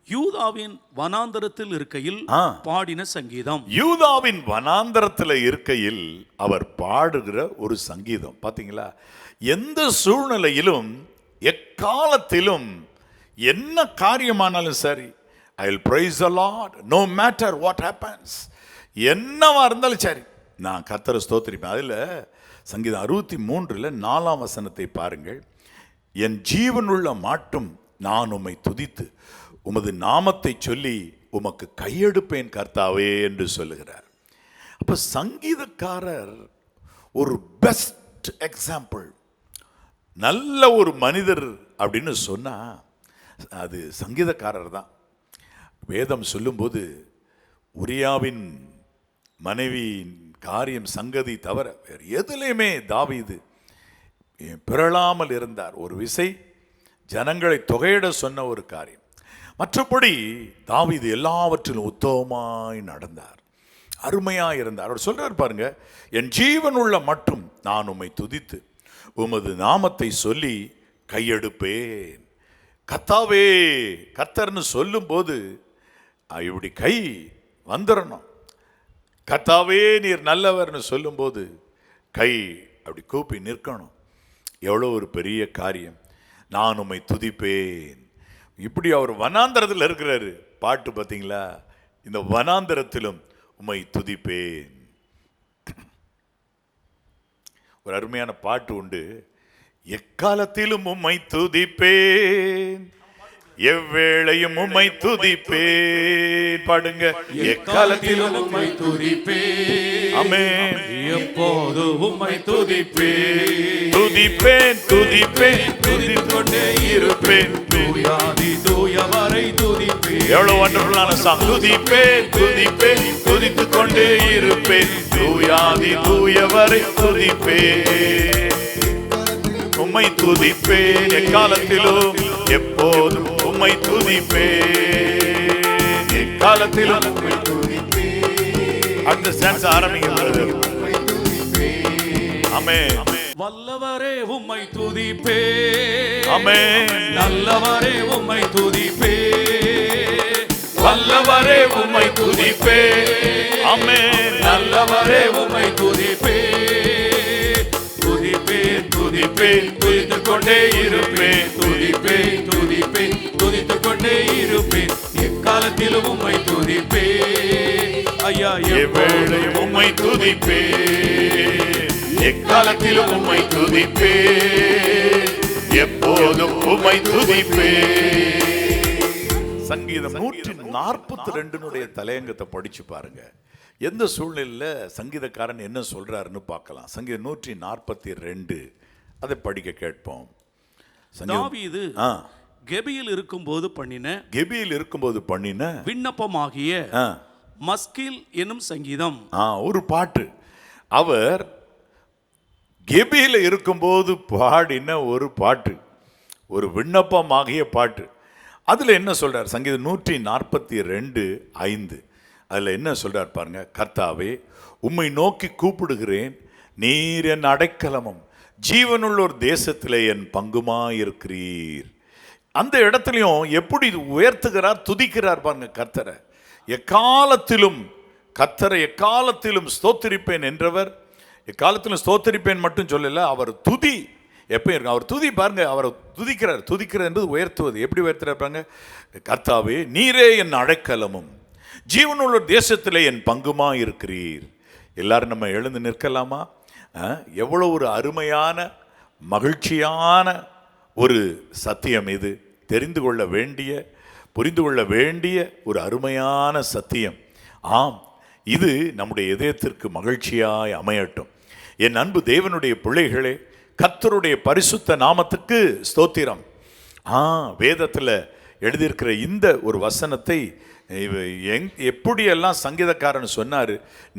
யூதாவின் வனாந்தரத்தில் இருக்கையில் பாடின சங்கீதம். யூதாவின் வனாந்தரத்தில் இருக்கையில் அவர் பாடுகிற ஒரு சங்கீதம். பாத்தீங்களா, எந்த சூழ்நிலையிலும் எக்காலத்திலும் என்ன காரியமானாலும் சரி, I will praise the Lord no matter what happens. என்னவா இருந்தாலும் சரி, நான் கர்த்தரை ஸ்தோத்திரிப்பேன். அதில் சங்கீதம் 63 4ஆம் வசனத்தை பாருங்கள். என் ஜீவனுள்ள மாட்டும் நான் உம்மை துதித்து உமது நாமத்தை சொல்லி உமக்கு கையெடுப்பேன் கர்த்தாவே என்று சொல்லுகிறார். அப்ப சங்கீதக்காரர் ஒரு பெஸ்ட் எக்ஸாம்பிள், நல்ல ஒரு மனிதர் அப்படின்னு சொன்னா அது சங்கீதக்காரர் தான். வேதம் சொல்லும்போது உரியாவின் மனைவியின் காரியம் சங்கதி தவிர வேறு எதுலையுமே தாவீது பிறழாமல் இருந்தார். ஒரு விசை ஜனங்களை தொகையிட சொன்ன ஒரு காரியம். மற்றபடி தாவீது எல்லாவற்றிலும் உத்தமமாய் நடந்தார், அருமையாய் இருந்தார். அவர் சொல்றார் பாருங்க, என் ஜீவன் உள்ள மட்டும் நான் உம்மை துதித்து உமது நாமத்தை சொல்லி கையெடுப்பேன். கர்த்தாவே, கர்த்தர்னு சொல்லும் போது இப்படி கை வந்துடணும். கர்த்தாவே நீர் நல்லவர்னு சொல்லும்போது கை அப்படி கூப்பி நிற்கணும். எவ்வளோ ஒரு பெரிய காரியம். நான் உம்மை துதிப்பேன். இப்படி அவர் வனாந்தரத்தில் இருக்கிறாரு. பாட்டு பார்த்தீங்களா? இந்த வனாந்தரத்திலும் உம்மை துதிப்பேன். ஒரு அருமையான பாட்டு உண்டு, எக்காலத்திலும் உம்மை துதிப்பேன், எவ்வேளையும் உம்மை துதிப்பேன். பாடுங்க, எக்காலத்திலும் உம்மை துதிப்பேன், ஆமென், எப்போது உம்மை துதிப்பேன், துதிப்பேன் துதிப்பேன் துதித்துக்கொண்டே இருப்பேன், தூயாதி தூயவரை துதிப்பேன். எவ்வளவு வண்டர்ஃபுல்லான சாங். துதிப்பேன் துதிப்பேன் துதித்துக்கொண்டே இருப்பேன், தூயாதி தூயவரை துதிப்பேன், உம்மை துதிப்பேன், எக்காலத்திலும் எப்போதும் உம்மை துதிப்பேன், எக்காலத்திலும் உம்மை துதிப்பேன். அந்த ஸ்டான்ஸ் ஆரம்பிக்கிறது. ஆமென். வல்லவரே உம்மை துதிப்பேன், ஆமென். நல்லவரே உம்மை துதிப்பேன், வல்லவரே உம்மை துதிப்பேன், ஆமென். நல்லவரே உம்மை துதிப்பேன், துதிப்பேன் துதிப்பேன் துதித்துக் கொண்டே இருப்பேன், துதிப்பேன் துதிப்பேன் துதித்துக் கொண்டே இருப்பேன், எக்காலத்திலும் உம்மை துதிப்பேன். ஐயா, எவ்வேளையும் உம்மை துதிப்பேன், எக்காலத்திலும் உம்மை துதிப்பேன், எப்போதும் உம்மை துதிப்பேன். சங்கீதம் 142 தலையங்கத்தை படிச்சு பாருங்க. எந்த சூழ்நிலையில சங்கீதக்காரன் என்ன சொல்றாருன்னு பார்க்கலாம். சங்கீதம் 142 அதை படிக்க கேட்போம். தாவீது கெபியில் இருக்கும்போது பண்ணின விண்ணப்பமாகிய மஸ்கில் எனும் சங்கீதம். ஒரு பாட்டு. அவர் கெபியில இருக்கும்போது பாடின ஒரு பாட்டு, ஒரு விண்ணப்பமாகிய பாட்டு. அதுல என்ன சொல்றார்? சங்கீதம் 142:5. அதுல என்ன சொல்றார் பாருங்க. கர்த்தாவே, உம்மை நோக்கி கூப்பிடுகிறேன், நீர் என் அடைக்கலமும் ஜீவனுள்ளோர் தேசத்திலே என் பங்குமாயிருக்கிறீர். அந்த இடத்துலையும் எப்படி உயர்த்துகிறார், துதிக்கிறார் பாருங்க கர்த்தரை. எக்காலத்திலும் கர்த்தரை எக்காலத்திலும் ஸ்தோத்திரிப்பேன் என்றவர். எக்காலத்திலும் ஸ்தோத்திரிப்பேன் மட்டும் சொல்லல, அவர் துதி எப்பயும் இருக்கு. அவர் துதி பாருங்க, அவர் துதிக்கிறார் என்பது உயர்த்துவது. எப்படி உயர்த்துறார் பாருங்க. கர்த்தாவே, நீரே என் அடைக்கலமும் ஜீவனுள்ள தேசத்திலே என் பங்குமா இருக்கிறீர். எல்லாரும் நம்ம எழுந்து நிற்கலாமா? எவ்வளோ ஒரு அருமையான மகிழ்ச்சியான ஒரு சத்தியம் இது. தெரிந்து கொள்ள வேண்டிய, புரிந்து கொள்ள வேண்டிய ஒரு அருமையான சத்தியம். ஆம், இது நம்முடைய இதயத்திற்கு மகிழ்ச்சியாய் அமையட்டும். என் அன்பு தேவனுடைய பிள்ளைகளே, கர்த்தருடைய பரிசுத்த நாமத்துக்கு ஸ்தோத்திரம். வேதத்தில் எழுதியிருக்கிற இந்த ஒரு வசனத்தை எப்படியெல்லாம் சங்கீதக்காரன் சொன்னார்,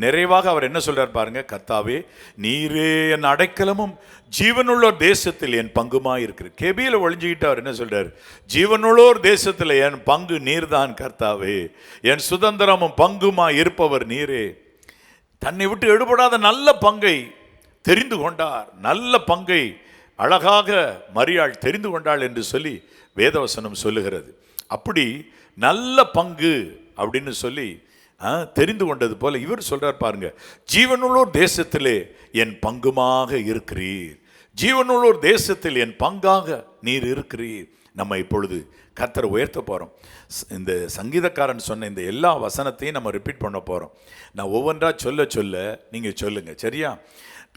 நிறைவாக அவர் என்ன சொல்றார் பாருங்க. கர்த்தாவே, நீரே என் அடைக்கலமும் ஜீவனுள்ளோர் தேசத்தில் என் பங்குமா இருக்கிற. கெபியில் ஒழிஞ்சுக்கிட்டு அவர் என்ன சொல்றார்? ஜீவனுள்ளோர் தேசத்தில் என் பங்கு நீர்தான் கர்த்தாவே, என் சுதந்திரமும் பங்குமா இருப்பவர் நீரே. தன்னை விட்டு எடுபடாத நல்ல பங்கை தெரிந்து கொண்டார். நல்ல பங்கை அழகாக மரியாள் தெரிந்து கொண்டாள் என்று சொல்லி வேதவசனம் சொல்லுகிறது. அப்படி நல்ல பங்கு அப்படின்னு சொல்லி தெரிந்து கொண்டது போல இவர் சொல்றார் பாருங்க. ஜீவனுள்ளோர் தேசத்திலே என் பங்குமாக இருக்கிறீர், ஜீவனுள்ளோர் தேசத்தில் என் பங்காக நீர் இருக்கிறீர். நம்ம இப்பொழுது கர்த்தரை உயர்த்த போகிறோம். இந்த சங்கீதக்காரன் சொன்ன இந்த எல்லா வசனத்தையும் நம்ம ரிப்பீட் பண்ண போகிறோம். நான் ஒவ்வொன்றா சொல்ல சொல்ல நீங்கள் சொல்லுங்கள், சரியா?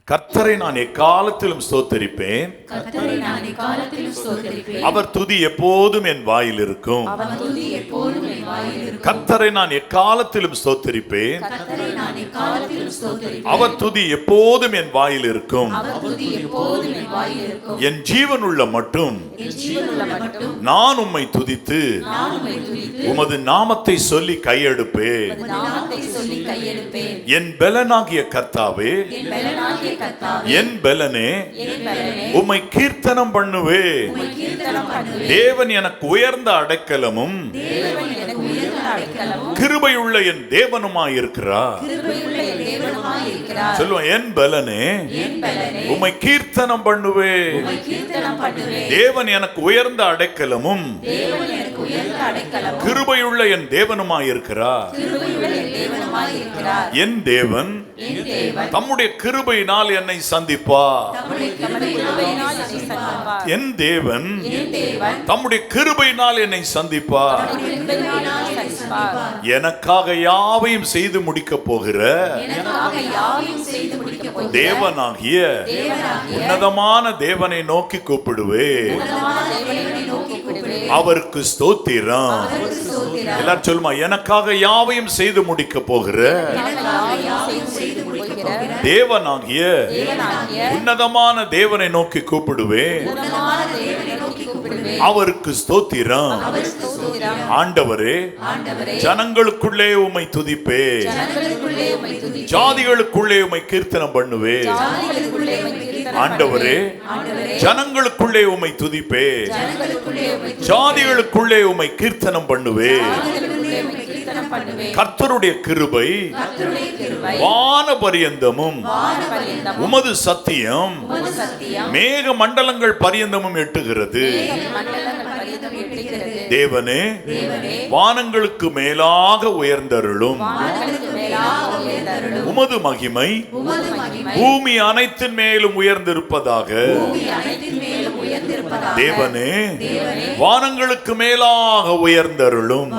கர்த்தரை நான் எக்காலத்திலும் ஸ்தோத்தரிப்பேன், அவர் துதி எப்போதும் என் வாயில் இருக்கும். கர்த்தரை நான் எக்காலத்திலும் ஸ்தோத்தரிப்பேன், அவர் துதி எப்போதும் என் வாயில் இருக்கும். என் ஜீவனுள்ள மட்டும் நான் உம்மை துதித்து உமது நாமத்தை சொல்லி கையெடுப்பேன். என் பெலனாகிய கர்த்தாவே, என் பெலனே, உம்மை கீர்த்தனம் பண்ணுவே. தேவன் எனக்கு உயர்ந்த அடைக்கலமும் கிருபையுள்ள என் தேவனுமாயிருக்கிறார். சொல்லுவோம், என் பெலனே, உம்மை கீர்த்தனம் பண்ணுவே. தேவன் எனக்கு உயர்ந்த அடைக்கலமும் கிருபையுள்ள என் தேவனுமாயிருக்கிறார். என் தேவன் தம்முடைய கிருபையினால் என்னை சந்திப்பார். என் தேவன் தம்முடைய கிருபையினால் என்னை சந்திப்பார். எனக்காக யாவையும் செய்து முடிக்க போகிற தேவனாகிய உன்னதமான தேவனை நோக்கி கூப்பிடுவே. அவருக்கு ஸ்தோத்திரம். எல்லாரும் சொல்லுமா, எனக்காக யாவையும் செய்து முடிக்க போகிற தேவனாகிய உன்னதமான தேவனை நோக்கி கூப்பிடுவேன். அவருக்கு ஸ்தோத்திரம். ஆண்டவரே, ஜனங்களுக்குள்ளே உம்மை துதிப்பே, ஜாதிகளுக்குள்ளே உம்மை கீர்த்தனம் பண்ணுவே. ஆண்டவரே, ஜனங்களுக்குள்ளே உம்மை துதிப்பே, ஜாதிகளுக்குள்ளே உம்மை கீர்த்தனம் பண்ணுவே. கர்த்தருடைய கிருபை வான பரியந்தமும் உமது சத்தியம் மேக மண்டலங்கள் பரியந்தமும் எட்டுகிறது. தேவனே, வானங்களுக்கு மேலாக உயர்ந்தருளும். உமது மகிமை பூமி அனைத்தின் மேலும் உயர்ந்திருப்பதாக. தேவனே, வானங்களுக்கு மேலாக உயர்ந்தருளும்.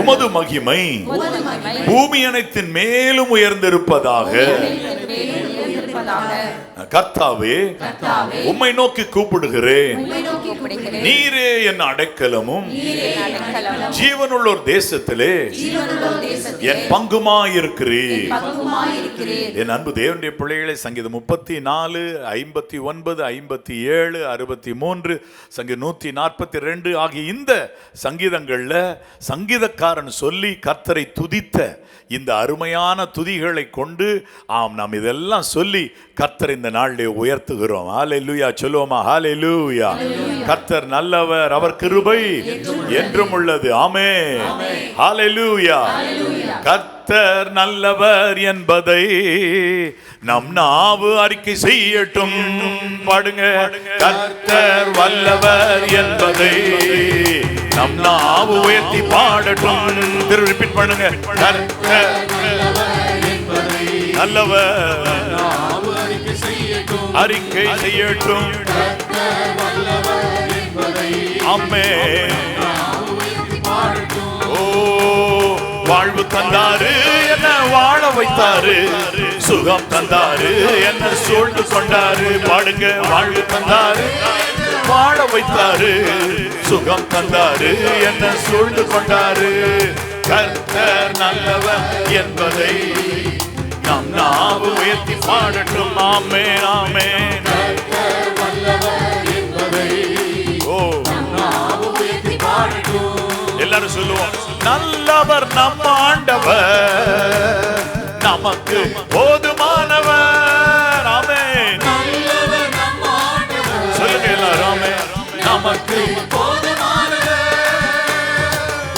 உமது மகிமை பூமி அனைத்தின் மேலும் உயர்ந்திருப்பதாக. கர்த்தாவே, உம்மை நோக்கி கூப்பிடுகிறேன். நீரே என் அடைக்கலமும் ஜீவனுள்ளோர் தேசத்திலே என் பங்குமாயிருக்கிறீர். என் அன்பு தேவனுடைய பிள்ளைகளை, சங்கீதம் 34, 59, 57, 63, சங்கீதம் 142 ஆகிய இந்த சங்கீதங்கள்ல சங்கீதக்காரன் சொல்லி கர்த்தரை துதித்த இந்த அருமையான துதிகளை கொண்டு நாம் இதெல்லாம் சொல்லி கர்த்தர் இந்த நாளிலே உயர்த்துகிறோம். ஹல்லேலூயா சொல்லுவோமா? ஹல்லேலூயா. கர்த்தர் நல்லவர், அவர் கிருபை என்றும் உள்ளது. ஆமென். ஹல்லேலூயா. கர்த்தர் நல்லவர் என்பதை நம் நாவு அறிக்கை செய்யட்டும். பாடுங்க, கர்த்தர் வல்லவர் என்பதை நம் நாவு உயர்த்தி பாடட்டும். ரிப்பீட் பண்ணுங்க, கர்த்தர் நல்லவர் அறிக்கை செய்யட்டும். ஆமென். ஓ, வாழ்வு தந்தாரு, என்ன வாழ வைத்தாரு. சுகம் தந்தாரு, என்ன சூழ்ந்து கொண்டாரு. பாடுங்க, வாழ்வு தந்தாரு, வாழ வைத்தாரு. சுகம் தந்தாரு, என்ன சூழ்ந்து கொண்டாரு. கர்த்தர் நல்லவர் என்பதை நம் நாவு உயர்த்தி பாடட்டும். ஆமென், ஆமென். ஓ, எல்லாரும் சொல்லுவோம், நல்லவர் நம் ஆண்டவர், நமக்கு போதுமானவர். ஆமென். சொல்லுங்க எல்லாரும், ஆமென். நமக்கு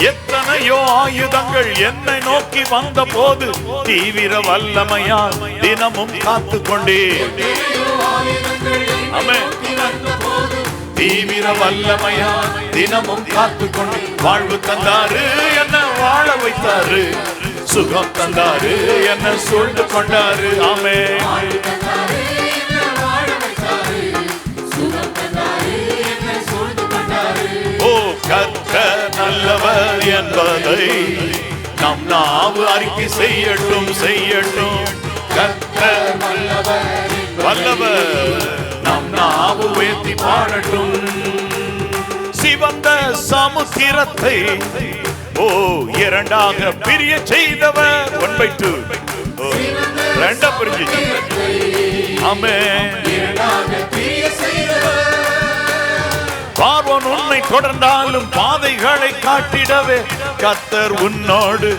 எத்தனையோ ஆயுதங்கள் என்னை நோக்கி வந்த போது தீவிர வல்லமையால் தினமும் காத்து கொண்டே. ஆமென். தீவிர வல்லமையால் தினமும் காத்து கொண்டு வாழ்வு தந்தாரு, என்ன வாழ வைத்தாரு. சுகம் தந்தாரு, என்ன சூழ்ந்து கொண்டாரு. ஆமென். ஓ, கர்த்தர் நல்லவர் என்பதை நம் நாவு அறிக்கை செய்யட்டும், செய்யட்டும். கர்த்தர் வல்லவர், நம் நாவு உயர்த்தி பாடட்டும். சிவந்த சமுத்திரத்தை இரண்டாக பிரிய செய்தவர். 1/2 ரெண்டா பிரிஞ்சு. ஆமென். பார்வோன் உன்னை தொடர்ந்தாலும் பாதைகளை காட்டிடவே கர்த்தர் உன்னோடு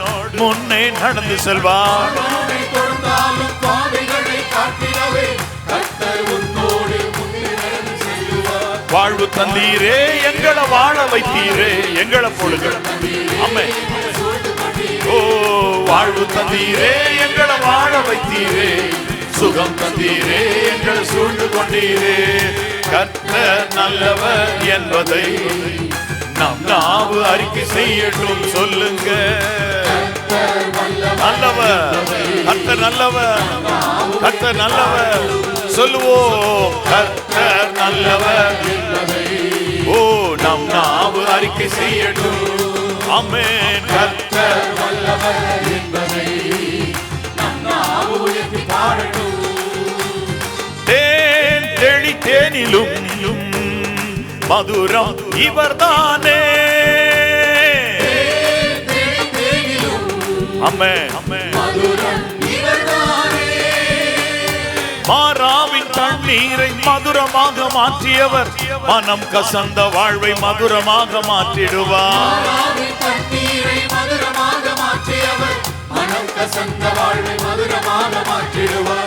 முன்னே நடந்து செல்வார். வாழ்வு தந்தீரே, எங்களை வாழ வைத்தீரே, எங்களை பொழுது. ஆமென். ஓ வாழ்வு தந்தீரே, எங்களை வாழ வைத்தீரே, சுகம் தந்தீரே, எங்களை சூழ்ந்து கொண்டீரே. கர்த்தர் நல்லவர் என்பதை நம் நாவு அறிக்கை செய்யட்டும். சொல்லுங்க, நல்லவர், கர்த்தர் நல்லவர், கர்த்தர் நல்லவர். சொல்லுவோம், கர்த்தர் நல்லவர். ஓ நம் நாவு அறிக்கை செய்யட்டும். ஆமென். கர்த்தர் நல்லவர் என்பதை நம் நாவு உயர்த்தி பாடட்டும். தேன் தெளி தேனிலும் மதுரம் இவர்தானே. ஆமென். மாறாவின் தண்ணீரை மதுரமாக மாற்றியவர் மனம் கசந்த வாழ்வை மதுரமாக மாற்றிடுவார்.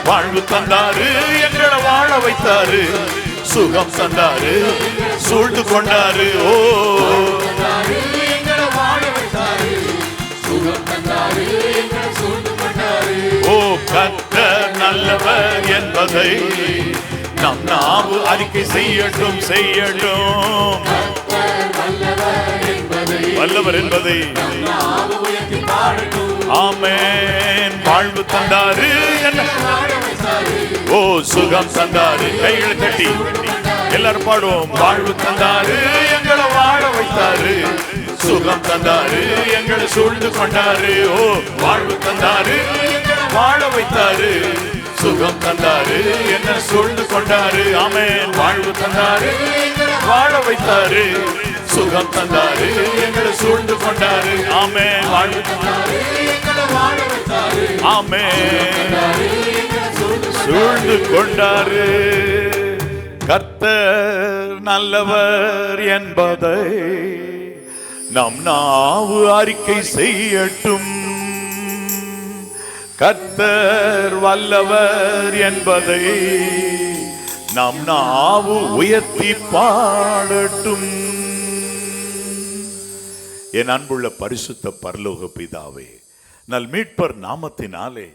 வாழ்வு தந்தாரு, எங்களை வாழ வைத்தாரு, சுகம் தந்தாரு, சூழ்ந்து கொண்டாரு. ஓ ஓ கர்த்தர் நல்லவர் என்பதை நம் நாவு அறிக்கை செய்யட்டும், செய்யட்டும். வல்லவர் என்பதை. ஆமென். வாழ்வு தந்தாரு, ஓ சுகம் தந்தாரு. கைகளை தட்டி எல்லாரும் பாடுவோம். வாழ்வு தந்தாரு, எங்களை வாழ வைத்தாரு, சுகம் தந்தாரு, எங்களை சூழ்ந்து கொண்டாரு. ஓ வாழ்வு தந்தாரு, வாழ வைத்தாரு, சுகம் தந்தாரு, என்ன சூழ்ந்து கொண்டாரு. ஆமென். வாழ்வு தந்தாரு, வாழ வைத்தாரு, சுகம் தந்தாரு, எங்களை சூழ்ந்து கொண்டாரு. ஆமென். வாழ்வு தந்தாரு, வாழ வைத்தாரு. ஆமென். சூழ்ந்து கொண்டாரு. கர்த்தர் நல்லவர் என்பதை நம் நாவு அறிக்கை செய்யட்டும். கர்த்தர் வல்லவர் என்பதை நம் நாவு உயர்த்தி பாடட்டும். என் அன்புள்ள பரிசுத்த பரலோக பிதாவே, நல் மீட்பர் நாமத்தினாலே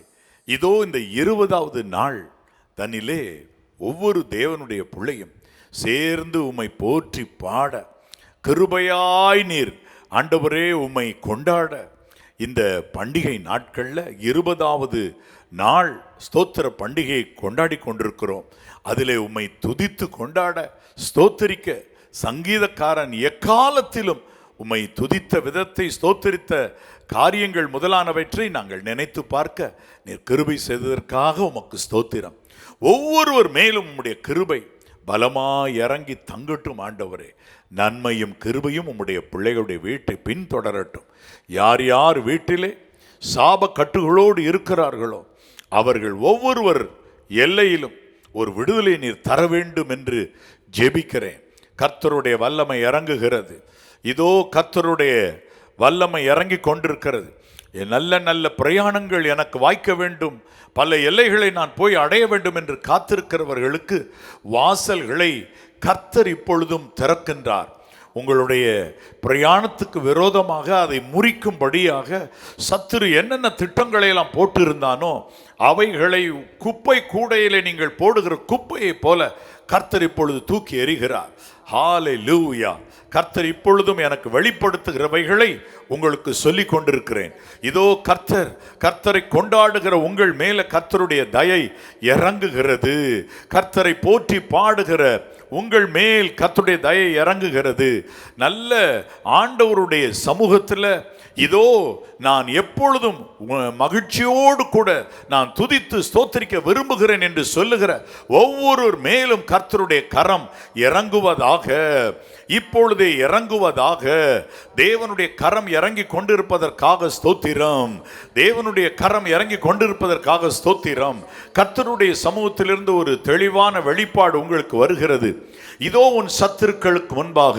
இதோ இந்த 20வது நாள் தன்னிலே ஒவ்வொரு தேவனுடைய பிள்ளையும் சேர்ந்து உம்மை போற்றி பாட கிருபையாய் நீர் ஆண்டவரே உம்மை கொண்டாட இந்த பண்டிகை நாட்களில் 20வது நாள் ஸ்தோத்திர பண்டிகையை கொண்டாடி கொண்டிருக்கிறோம். அதிலே உம்மை துதித்து கொண்டாட ஸ்தோத்திரிக்க சங்கீதக்காரன் எக்காலத்திலும் உம்மை துதித்த விதத்தை ஸ்தோத்திரித்த காரியங்கள் முதலானவற்றை நாங்கள் நினைத்து பார்க்க நீர் கிருபை செய்ததற்காக உமக்கு ஸ்தோத்திரம். ஒவ்வொருவர் மேலும் உம்முடைய கிருபை பலமாய் இறங்கி தங்கட்டும் ஆண்டவரே. நன்மையும் கிருபையும் உம்முடைய பிள்ளைகளுடைய வீட்டை பின்தொடரட்டும். யார் யார் வீட்டிலே சாப கட்டுகளோடு இருக்கிறார்களோ அவர்கள் ஒவ்வொருவர் எல்லையிலும் ஒரு விடுதலை நீர் தர வேண்டும் என்று ஜெபிக்கிறேன். கர்த்தருடைய வல்லமை இறங்குகிறது. இதோ கர்த்தருடைய வல்லமை இறங்கி கொண்டிருக்கிறது. நல்ல நல்ல பிரயாணங்கள் எனக்கு வாய்க்க வேண்டும், பல எல்லைகளை நான் போய் அடைய வேண்டும் என்று காத்திருக்கிறவர்களுக்கு வாசல்களை கர்த்தர் இப்பொழுதும் திறக்கின்றார். உங்களுடைய பிரயாணத்துக்கு விரோதமாக அதை முறிக்கும்படியாக சத்துரு என்னென்ன திட்டங்களை எல்லாம் போட்டிருந்தானோ அவைகளை குப்பை கூடையிலே நீங்கள் போடுகிற குப்பையை போல கர்த்தர் இப்பொழுது தூக்கி எறிகிறார். ஹல்லேலூயா. கர்த்தர் இப்பொழுதும் எனக்கு வெளிப்படுத்துகிறவைகளை உங்களுக்கு சொல்லிக் கொண்டிருக்கிறேன். இதோ கர்த்தரை கொண்டாடுகிற உங்கள் மேல கர்த்தருடைய தயை இறங்குகிறது. கர்த்தரை போற்றி பாடுகிற உங்கள் மேல் கர்த்தருடைய தயை இறங்குகிறது. நல்ல ஆண்டவருடைய சமூகத்தில் இதோ நான் எப்பொழுதும் மகிழ்ச்சியோடு கூட நான் துதித்து ஸ்தோத்திரிக்க விரும்புகிறேன் என்று சொல்லுகிற ஒவ்வொரு மேலும் கர்த்தருடைய கரம் இறங்குவதாக, இப்பொழுதே இறங்குவதாக. தேவனுடைய கரம் இறங்கி கொண்டிருப்பதற்காக ஸ்தோத்திரம். தேவனுடைய கரம் இறங்கி கொண்டிருப்பதற்காக ஸ்தோத்திரம். கர்த்தருடைய சமூகத்திலிருந்து ஒரு தெளிவான வெளிப்பாடு உங்களுக்கு வருகிறது. இதோ உன் சத்துருக்களுக்கு முன்பாக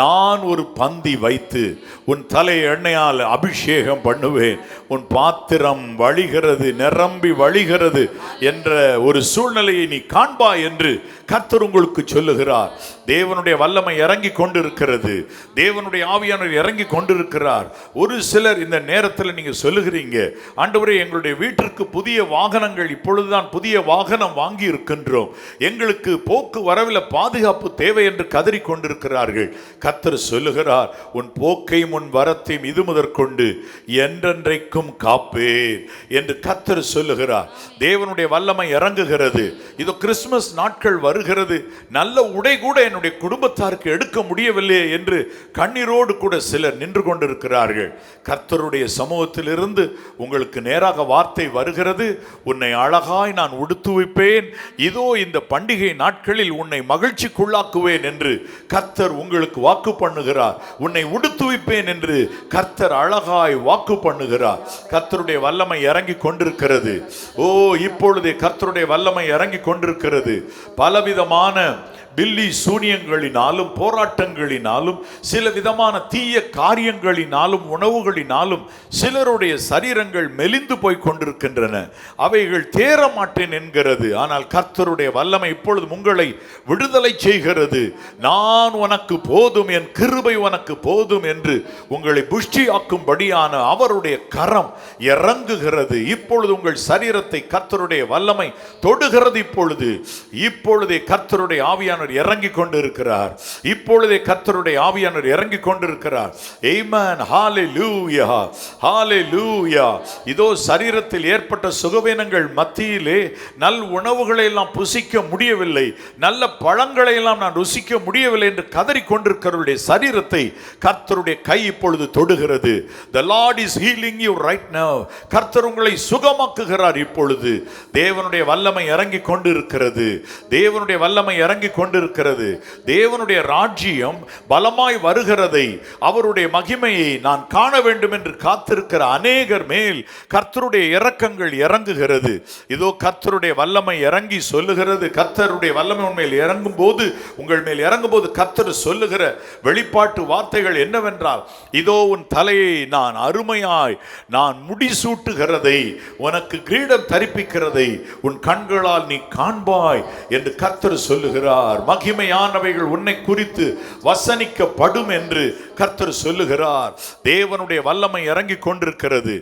நான் ஒரு பந்தி வைத்து உன் தலை எண்ணெயால் அபிஷேகம் பண்ணுவேன், உன் பாத்திரம் வழிகிறது, நிரம்பி வழிகிறது என்ற ஒரு சூழ்நிலையை நீ காண்பா என்று கர்த்தர் உங்களுக்கு சொல்லுகிறார். தேவனுடைய வல்லமை இறங்கி கொண்டிருக்கிறது. தேவனுடைய ஆவியானவர் இறங்கி கொண்டிருக்கிறார். ஒரு சிலர் இந்த நேரத்தில் நீங்க சொல்லுகிறீங்க, ஆண்டவரே எங்களுடைய வீட்டிற்கு புதிய வாகனங்கள், இப்பொழுதுதான் புதிய வாகனம் வாங்கி இருக்கின்றோம், எங்களுக்கு போக்கு வரவில் பாதுகாப்பு தேவை என்று கதறி கொண்டிருக்கிறார்கள். கர்த்தர் சொல்லுகிறார், உன் போக்கையும் உன் வரத்தையும் இது முதற்கொண்டு என்றென்றைக்கும் காப்பேன் என்று கர்த்தர் சொல்லுகிறார். தேவனுடைய வல்லமை இறங்குகிறது. இது கிறிஸ்துமஸ் நாட்கள் வருகிறது. நல்ல உடை கூட என்னுடைய குடும்பத்தாருக்கு எடுக்க முடியவில்லை என்று கண்ணீரோடு கூட சிலர் நின்று கொண்டிருக்கிறார்கள். கர்த்தருடைய சமூகத்திலிருந்து உங்களுக்கு நேராக வார்த்தை வருகிறது. உன்னை அழகாய் நான் உடுத்துவிப்பேன், இதோ இந்த பண்டிகை நாட்களில் உன்னை மகிழ்ச்சிக்குள்ளாக்குவேன் என்று கர்த்தர் உங்களுக்கு வாக்கு பண்ணுகிறார். உன்னை உடுத்துவிப்பேன் என்று கர்த்தர் அழகாய் வாக்கு பண்ணுகிறார். கர்த்தருடைய வல்லமை இறங்கி கொண்டிருக்கிறது. ஓ, இப்பொழுதே கர்த்தருடைய வல்லமை இறங்கி கொண்டிருக்கிறது. பலவிதமான பில்லி சூனியங்களினாலும் போராட்டங்களினாலும் சில விதமான தீய காரியங்களினாலும் உணவுகளினாலும் சிலருடைய சரீரங்கள் மெலிந்து போய் கொண்டிருக்கின்றன. அவைகள் தேர மாட்டேன் என்கிறது. ஆனால் கர்த்தருடைய வல்லமை இப்பொழுது உங்களை விடுதலை செய்கிறது. நான் உனக்கு போதும், என் கிருபை உனக்கு போதும் என்று உங்களை புஷ்டியாக்கும்படியான அவருடைய கரம் இறங்குகிறது. இப்பொழுது உங்கள் சரீரத்தை கர்த்தருடைய வல்லமை தொடுகிறது. இப்பொழுதே கர்த்தருடைய ஆவியானவர் இறங்கி கொண்டிருக்கிறார். இப்பொழுதே கர்த்தருடைய ஆவியானவர் இறங்கி கொண்டிருக்கிறார். ஆமென், ஹalleluya, ஹalleluya. இதோ சரீரத்தில் ஏற்பட்ட சுகவீனங்கள் மத்தியிலே நல் உணவுகளை எல்லாம் புசிக்க முடியவில்லை, நல்ல பழங்களை எல்லாம் நான் ருசிக்க முடியவில்லை என்று கதறி கொண்டிருக்கிறவருடைய சரீரத்தை கர்த்தருடைய கை இப்பொழுது தொடுகிறது. The Lord is healing you right now. கர்த்தர் உங்களை சுகமாக்குகிறார். இப்பொழுது தேவனுடைய வல்லமை இறங்கி கொண்டிருக்கிறது. தேவனுடைய வல்லமை இறங்கி கொண்டிருக்கிறது. தேவனுடைய ராஜ்யம் பலமாய் வருகிறதை, அவருடைய மகிமையை நான் காண வேண்டும் என்று காத்திருக்கிற அநேகர் மேல் கர்த்தருடைய இரக்கங்கள் இறங்குகிறது. இதோ கர்த்தருடைய வல்லமை இறங்கி சொல்லுகிறது. கர்த்தருடைய வல்லமை உண்மையில் இறங்கும் போது, உங்கள் மேல் இறங்கும் போது கர்த்தர் சொல்லுகிற வெளிப்பாட்டு வார்த்தைகள் என்னவென்றால், இதோ உன் தலையை நான் அருமையாய் நான் முடிசூட்டுகிறதை, உனக்கு கிரீடம் தரிப்பிக்கிறதை உன் கண்களால் நீ காண்பாய் என்று கர்த்தர் சொல்லுகிறார். மகிமையானவைகள் உன்னை குறித்து வசனிக்கப்படும் என்று கர்த்தர் சொல்லுகிறார். தேவனுடைய வல்லமை இறங்கி கொண்டிருக்கிறது,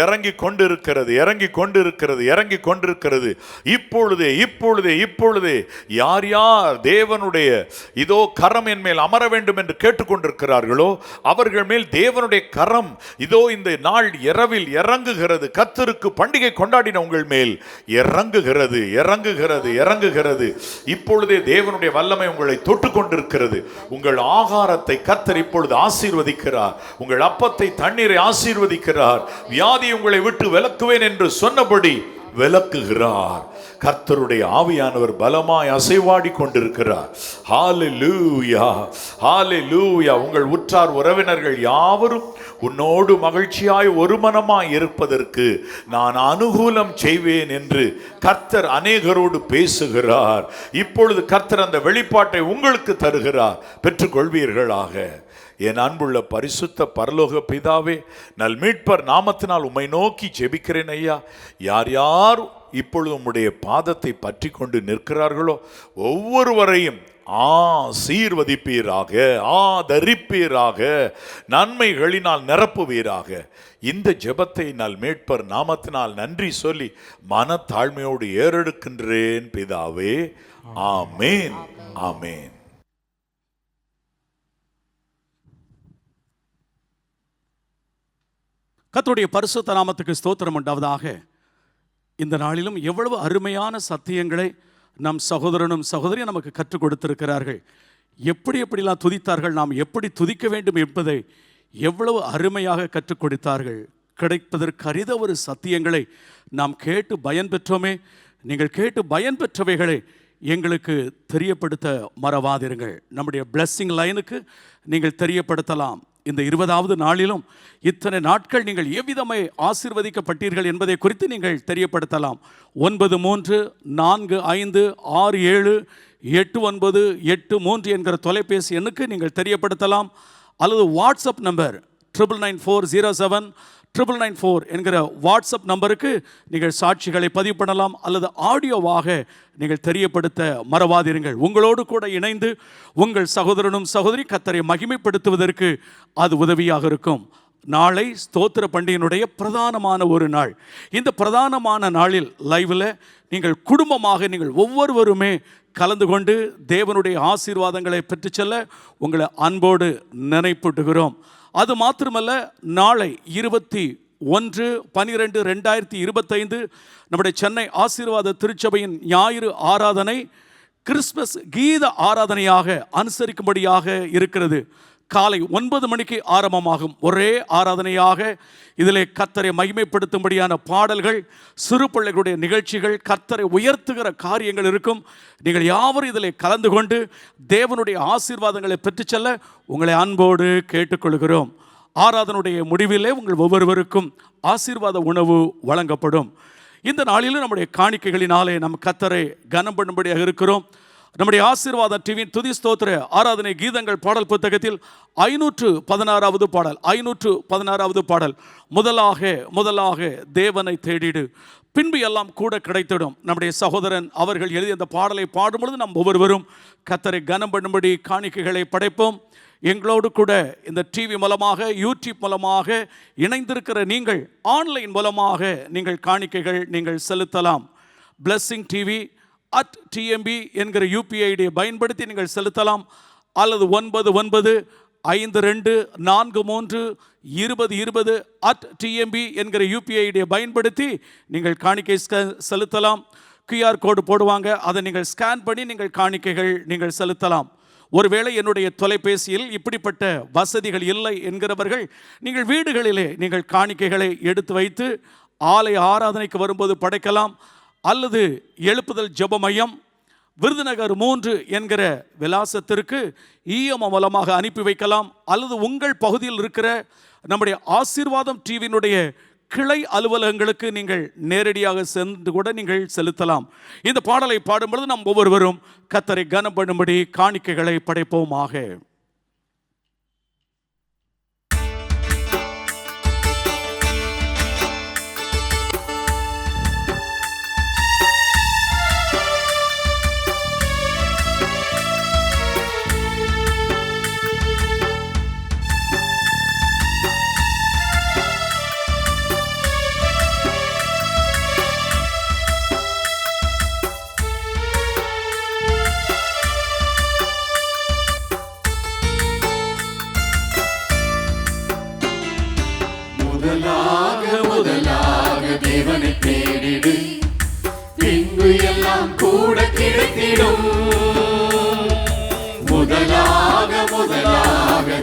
இறங்கி கொண்டிருக்கிறது, இறங்கி கொண்டிருக்கிறது, இறங்கி கொண்டிருக்கிறது. இப்பொழுதே இப்பொழுதே இப்பொழுதே யார் யார் தேவனுடைய இதோ கரம் என் மேல் அமர வேண்டும் என்று கேட்டுக்கொண்டிருக்கிறார்களோ அவர்கள் மேல் தேவனுடைய கரம் இதோ இந்த நாள் இரவில் இறங்குகிறது. கர்த்தருக்கு பண்டிகை கொண்டாடின உங்கள் மேல் இறங்குகிறது, இறங்குகிறது, இறங்குகிறது. இப்பொழுதே தேவனுடைய வல்லமை உங்களை தொட்டு கொண்டிருக்கிறது. உங்கள் ஆகாரத்தை கர்த்தர் இப்பொழுது ஆசீர்வதிக்கிறார். உங்கள் அப்பத்தை தண்ணீரை ஆசீர்வதிக்கிறார். வியாதி உங்களை விட்டு விலக்குவேன் என்று சொன்னபடி விலக்குகிறார். கர்த்தருடைய ஆவியானவர் பலமாய் அசைவாடி கொண்டிருக்கிறார். ஹalleluya, ஹalleluya. உங்கள் உற்றார் உறவினர்கள் யாவரும் உன்னோடு மகிழ்ச்சியாய் ஒரு மனமாய் இருப்பதற்கு நான் அனுகூலம் செய்வேன் என்று கர்த்தர் அநேகரோடு பேசுகிறார். இப்பொழுது கர்த்தர் அந்த வெளிப்பாட்டை உங்களுக்கு தருகிறார். பெற்றுக்கொள்வீர்களாக. என் அன்புள்ள பரிசுத்த பரலோக பிதாவே, நல் மீட்பர் நாமத்தினால் உம்மை நோக்கி ஜெபிக்கிறேன் ஐயா. யார் யார் இப்பொழுது உம்முடைய பாதத்தை பற்றி கொண்டு நிற்கிறார்களோ ஒவ்வொருவரையும் ஆசீர்வதிப்பீராக, ஆதரிப்பீராக, நன்மைகளினால் நிரப்புவீராக. இந்த ஜெபத்தை நல் மீட்பர் நாமத்தினால் நன்றி சொல்லி மனத்தாழ்மையோடு ஏறெடுக்கின்றேன் பிதாவே. ஆமேன், ஆமேன். கர்த்தருடைய பரிசுத்த நாமத்துக்கு ஸ்தோத்திரம் உண்டாவதாக. இந்த நாளிலும் எவ்வளவு அருமையான சத்தியங்களை நம் சகோதரனும் சகோதரியும் நமக்கு கற்றுக் கொடுத்திருக்கிறார்கள். எப்படிலாம் துதித்தார்கள், நாம் எப்படி துதிக்க வேண்டும் என்பதை எவ்வளவு அருமையாக கற்றுக் கொடுத்தார்கள். கிடைப்பதற்கு அரித ஒரு சத்தியங்களை நாம் கேட்டு பயன் பெற்றோமே. நீங்கள் கேட்டு பயன் பெற்றவைகளை எங்களுக்கு தெரியப்படுத்த மறவாதிருங்கள். நம்முடைய பிளெஸ்ஸிங் லைனுக்கு நீங்கள் தெரியப்படுத்தலாம். இந்த 20வது நாளிலும் இத்தனை நாட்கள் நீங்கள் எவ்விதமே ஆசீர்வதிக்கப்பட்டீர்கள் என்பதை குறித்து நீங்கள் தெரியப்படுத்தலாம். 9345567898 என்கிற தொலைபேசி எண்ணுக்கு நீங்கள் தெரியப்படுத்தலாம். அல்லது வாட்ஸ்அப் நம்பர் 9994079994 என்கிற வாட்ஸ்அப் நம்பருக்கு நீங்கள் சாட்சிகளை பதிவு பண்ணலாம். அல்லது ஆடியோவாக நீங்கள் தெரியப்படுத்த மறவாதிருங்கள். உங்களோடு கூட இணைந்து உங்கள் சகோதரனும் சகோதரி கர்த்தரை மகிமைப்படுத்துவதற்கு அது உதவியாக இருக்கும். நாளை ஸ்தோத்திர பண்டிகையினுடைய பிரதானமான ஒரு நாள். இந்த பிரதானமான நாளில் லைவில் நீங்கள் குடும்பமாக நீங்கள் ஒவ்வொருவருமே கலந்து கொண்டு தேவனுடைய ஆசீர்வாதங்களை பெற்று செல்ல உங்களை அன்போடு நினைப்பூட்டுகிறோம். அது மாத்திரமல்ல, நாளை 21/12/2025 நம்முடைய சென்னை ஆசீர்வாத திருச்சபையின் ஞாயிறு ஆராதனை கிறிஸ்மஸ் கீத ஆராதனையாக அனுசரிக்கும்படியாக இருக்கிறது. காலை 9 மணிக்கு ஆரம்பமாகும். ஒரே ஆராதனையாக இதிலே கர்த்தரை மகிமைப்படுத்தும்படியான பாடல்கள், சிறு பிள்ளைகளுடைய நிகழ்ச்சிகள், கர்த்தரை உயர்த்துகிற காரியங்கள் இருக்கும். நீங்கள் யாவரும் இதிலே கலந்து கொண்டு தேவனுடைய ஆசீர்வாதங்களை பெற்றுச் செல்ல உங்களை அன்போடு கேட்டுக்கொள்கிறோம். ஆராதனுடைய முடிவிலே உங்கள் ஒவ்வொருவருக்கும் ஆசீர்வாத உணவு வழங்கப்படும். இந்த நாளிலும் நம்முடைய காணிக்கைகளினாலே நம் கர்த்தரை கனம் பண்ணும்படியாக இருக்கிறோம். நம்முடைய ஆசீர்வாத டிவியின் துதி ஸ்தோத்திர ஆராதனை கீதங்கள் பாடல் புத்தகத்தில் 516வது பாடல் 516வது பாடல் முதலாக தேவனை தேடிடு, பின்பு எல்லாம் கூட கிடைத்திடும். நம்முடைய சகோதரன் அவர்கள் எழுதிய அந்த பாடலை பாடும் பொழுது நாம் ஒவ்வொருவரும் கர்த்தரை கனம் பண்ணும்படி காணிக்கைகளை படைப்போம். எங்களோடு கூட இந்த டிவி மூலமாக, யூடியூப் மூலமாக இணைந்திருக்கிற நீங்கள் ஆன்லைன் மூலமாக நீங்கள் காணிக்கைகள் நீங்கள் செலுத்தலாம். பிளெஸ்ஸிங் டிவி @TMB என்கிற UPI ஐடியை பயன்படுத்தி நீங்கள் செலுத்தலாம். அல்லது 9952432020 @TMB என்கிற UPI ஐடியை பயன்படுத்தி நீங்கள் காணிக்கை செலுத்தலாம். QR கோடு போடுவாங்க, அதை நீங்கள் ஸ்கேன் பண்ணி நீங்கள் காணிக்கைகள் நீங்கள் செலுத்தலாம். ஒருவேளை என்னுடைய தொலைபேசியில் இப்படிப்பட்ட வசதிகள் இல்லை என்கிறவர்கள் நீங்கள் வீடுகளிலே நீங்கள் காணிக்கைகளை எடுத்து வைத்து ஆலய ஆராதனைக்கு வரும்போது படைக்கலாம். அல்லது எழுப்புதல் ஜெப மையம், விருதுநகர் 3 என்கிற விலாசத்திற்கு EMO மூலமாக அனுப்பி வைக்கலாம். அல்லது உங்கள் பகுதியில் இருக்கிற நம்முடைய ஆசீர்வாதம் டிவியினுடைய கிளை அலுவலகங்களுக்கு நீங்கள் நேரடியாக சென்று கூட நீங்கள் செலுத்தலாம். இந்த பாடலை பாடும்பொழுது நாம் ஒவ்வொருவரும் கர்த்தரை கனம் பண்ணும்படி காணிக்கைகளை படைப்போமாக. முதலாக தேவனை தேடிடு, பின்பு எல்லாம் கூட கிடைத்திடும். முதலாக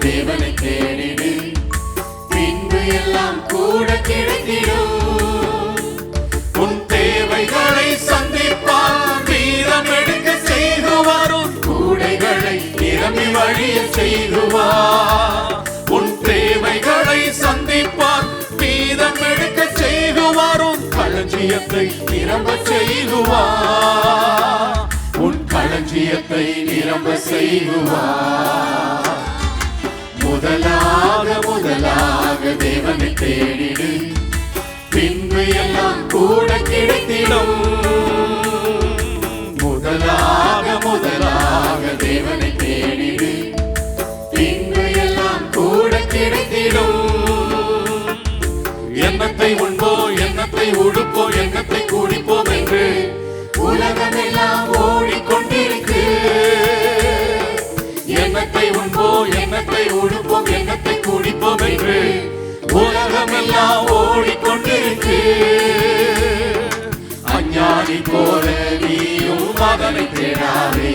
தேவனை தேடிடு, பின்பு எல்லாம் கூட கிடைத்திடும். உன் தேவைகளை சந்திப்பார், வீரம் எடுக்க செய்குவார், உன் கூடைகளை நிரம்பி வழிய செய்குவார். உன் தேவைகளை சந்திப்பார், வீரம் எடுக்க செய்குவார், உன் களஞ்சியத்தை நிரம்ப செய்குவார். உன் களஞ்சியத்தை நிரம்ப செய்குவார். முதலாக தேவனை தேடிடு, பின்பு எல்லாம் கூட கிடைத்திடும். முதலாக தேவனை தேடிடு, பின்பு எல்லாம் கூட கிடைத்திடும். எண்ணத்தை உண்போம், எண்ணத்தை உடுப்போம், எண்ணத்தை குடிப்போம் என்று உலகமெல்லாம் ஓடிக்கொண்டிருக்கு. எண்ணத்தை உண்போம், எண்ணத்தை உடுப்போம், எண்ணத்தை குடிப்போம் என்று உலகமெல்லாம் ஓடிக்கொண்டிருக்கு. அஞ்ஞானி போல நீயும் மகனை தேடாதே,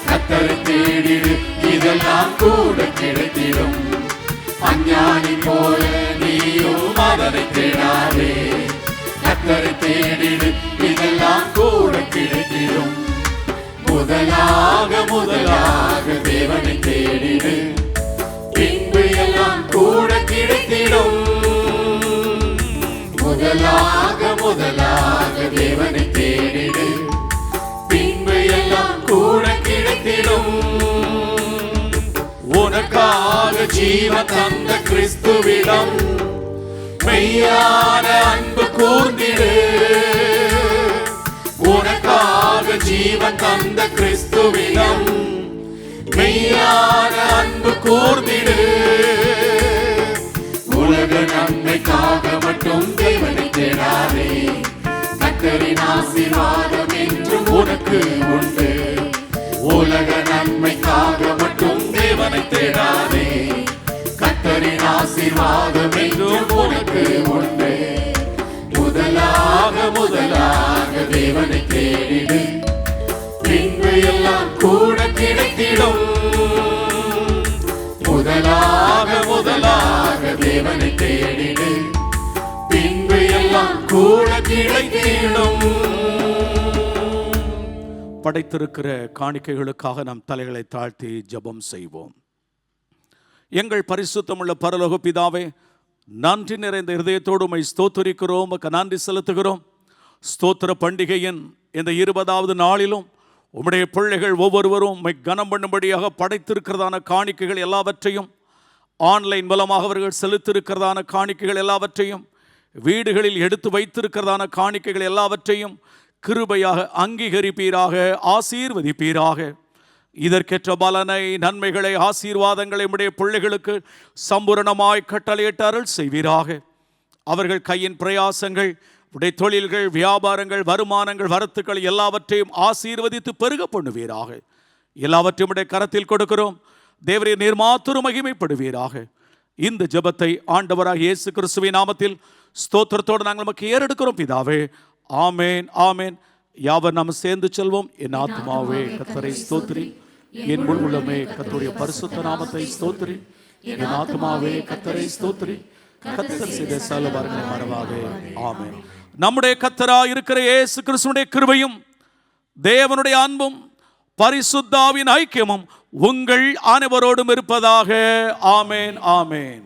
கர்த்தரை தேடிடு, இதெல்லாம் கூட கிடைத்திடும். அஞ்ஞானி போல நீயும் அதனை தேடாதே. கர்த்தரை தேடிடு, இதெல்லாம் கூட கிடைத்திடும். முதலாக தேவனை தேடிடு, பின்பு எல்லாம் கூட கிடைத்திடும். முதலாக தேவனை தேடிடு, பின்பு எல்லாம் கூட கிடைத்திடும். உனக்காக ஜீவன் தந்த கிறிஸ்துவிடம் மெய்யான அன்பு கூர்ந்திடு. உனக்காக ஜீவன் தந்த கிறிஸ்துவிடம் மெய்யான அன்பு கூர்ந்திடு. உலக நன்மைக்காக மட்டும் தேவனை தேடாதே. கர்த்தரின் ஆசீர்வாதம் என்றும் உனக்கு உண்டு. உலக நன்மைக்காக மட்டும் தேவனை தேடாதே. கர்த்தரின் ஆசீர்வாதம் என்றும் உனக்கு உண்டு. முதலாக தேவனை தேடிடு, பின்பு எல்லாம் கூட கிடைத்திடும். முதலாக தேவனை தேடிடு, பின்பு எல்லாம் கூட கிடைத்திடும். படைத்திருக்கிற காணிக்கைகளுக்காக நாம் தலைகளை தாழ்த்தி ஜெபம் செய்வோம். எங்கள் பரிசுத்தமுள்ள பரலோக பிதாவே, நன்றி நிறைந்த இருதயத்தோடு உம்மை ஸ்தோத்திரிக்கிறோம், உமக்கு நன்றி செலுத்துகிறோம். ஸ்தோத்திர பண்டிகையின் இந்த 20வது நாளிலும் உம்முடைய பிள்ளைகள் ஒவ்வொருவரும் உம்மை கனம் பண்ணும்படியாக படைத்திருக்கிறதான காணிக்கைகள் எல்லாவற்றையும், ஆன்லைன் மூலமாக அவர்கள் செலுத்திருக்கிறதான காணிக்கைகள் எல்லாவற்றையும், வீடுகளில் எடுத்து வைத்திருக்கிறதான காணிக்கைகள் எல்லாவற்றையும் கிருபையாக அங்கீகரிப்பீராக, ஆசீர்வதிப்பீராக. இதற்கேற்ற பலனை, நன்மைகளை, ஆசீர்வாதங்களை உம்முடைய பிள்ளைகளுக்கு சம்பூரணமாய் கட்டளையிட்டு அருள் செய்வீராக. அவர்கள் கையின் பிரயாசங்கள், உடைய தொழில்கள், வியாபாரங்கள், வருமானங்கள், வரத்துக்கள் எல்லாவற்றையும் ஆசீர்வதித்து பெருக பண்ணுவீராக. எல்லாவற்றையும் உடைய கரத்தில் கொடுக்கிறோம். தேவரே, நீர் மாத்திரம் மகிமைப்படுவீராக. இந்த ஜெபத்தை ஆண்டவராக இயேசு கிறிஸ்துவின் நாமத்தில் ஸ்தோத்திரத்தோடு நாங்கள் நமக்கு ஏறெடுக்கிறோம் பிதாவே. ஆமேன், ஆமேன். யாவர் நாம் சேர்ந்து செல்வோம். என் ஆத்மாவே கர்த்தரை ஸ்தோத்திரி, என் முழு உள்ளமே கர்த்தருடைய பரிசுத்த நாமத்தை ஸ்தோத்திரி. என் ஆத்மாவே கர்த்தரை ஸ்தோத்திரி, கர்த்தர் செய்த சகல உபகாரங்களை மறவாதே. ஆமென். நம்முடைய கர்த்தராய் இருக்கிற இயேசு கிறிஸ்துவினுடைய கிருபையும், தேவனுடைய அன்பும், பரிசுத்த ஆவியின் ஐக்கியமும் உங்கள் அனைவரோடும் இருப்பதாக. ஆமென், ஆமென்.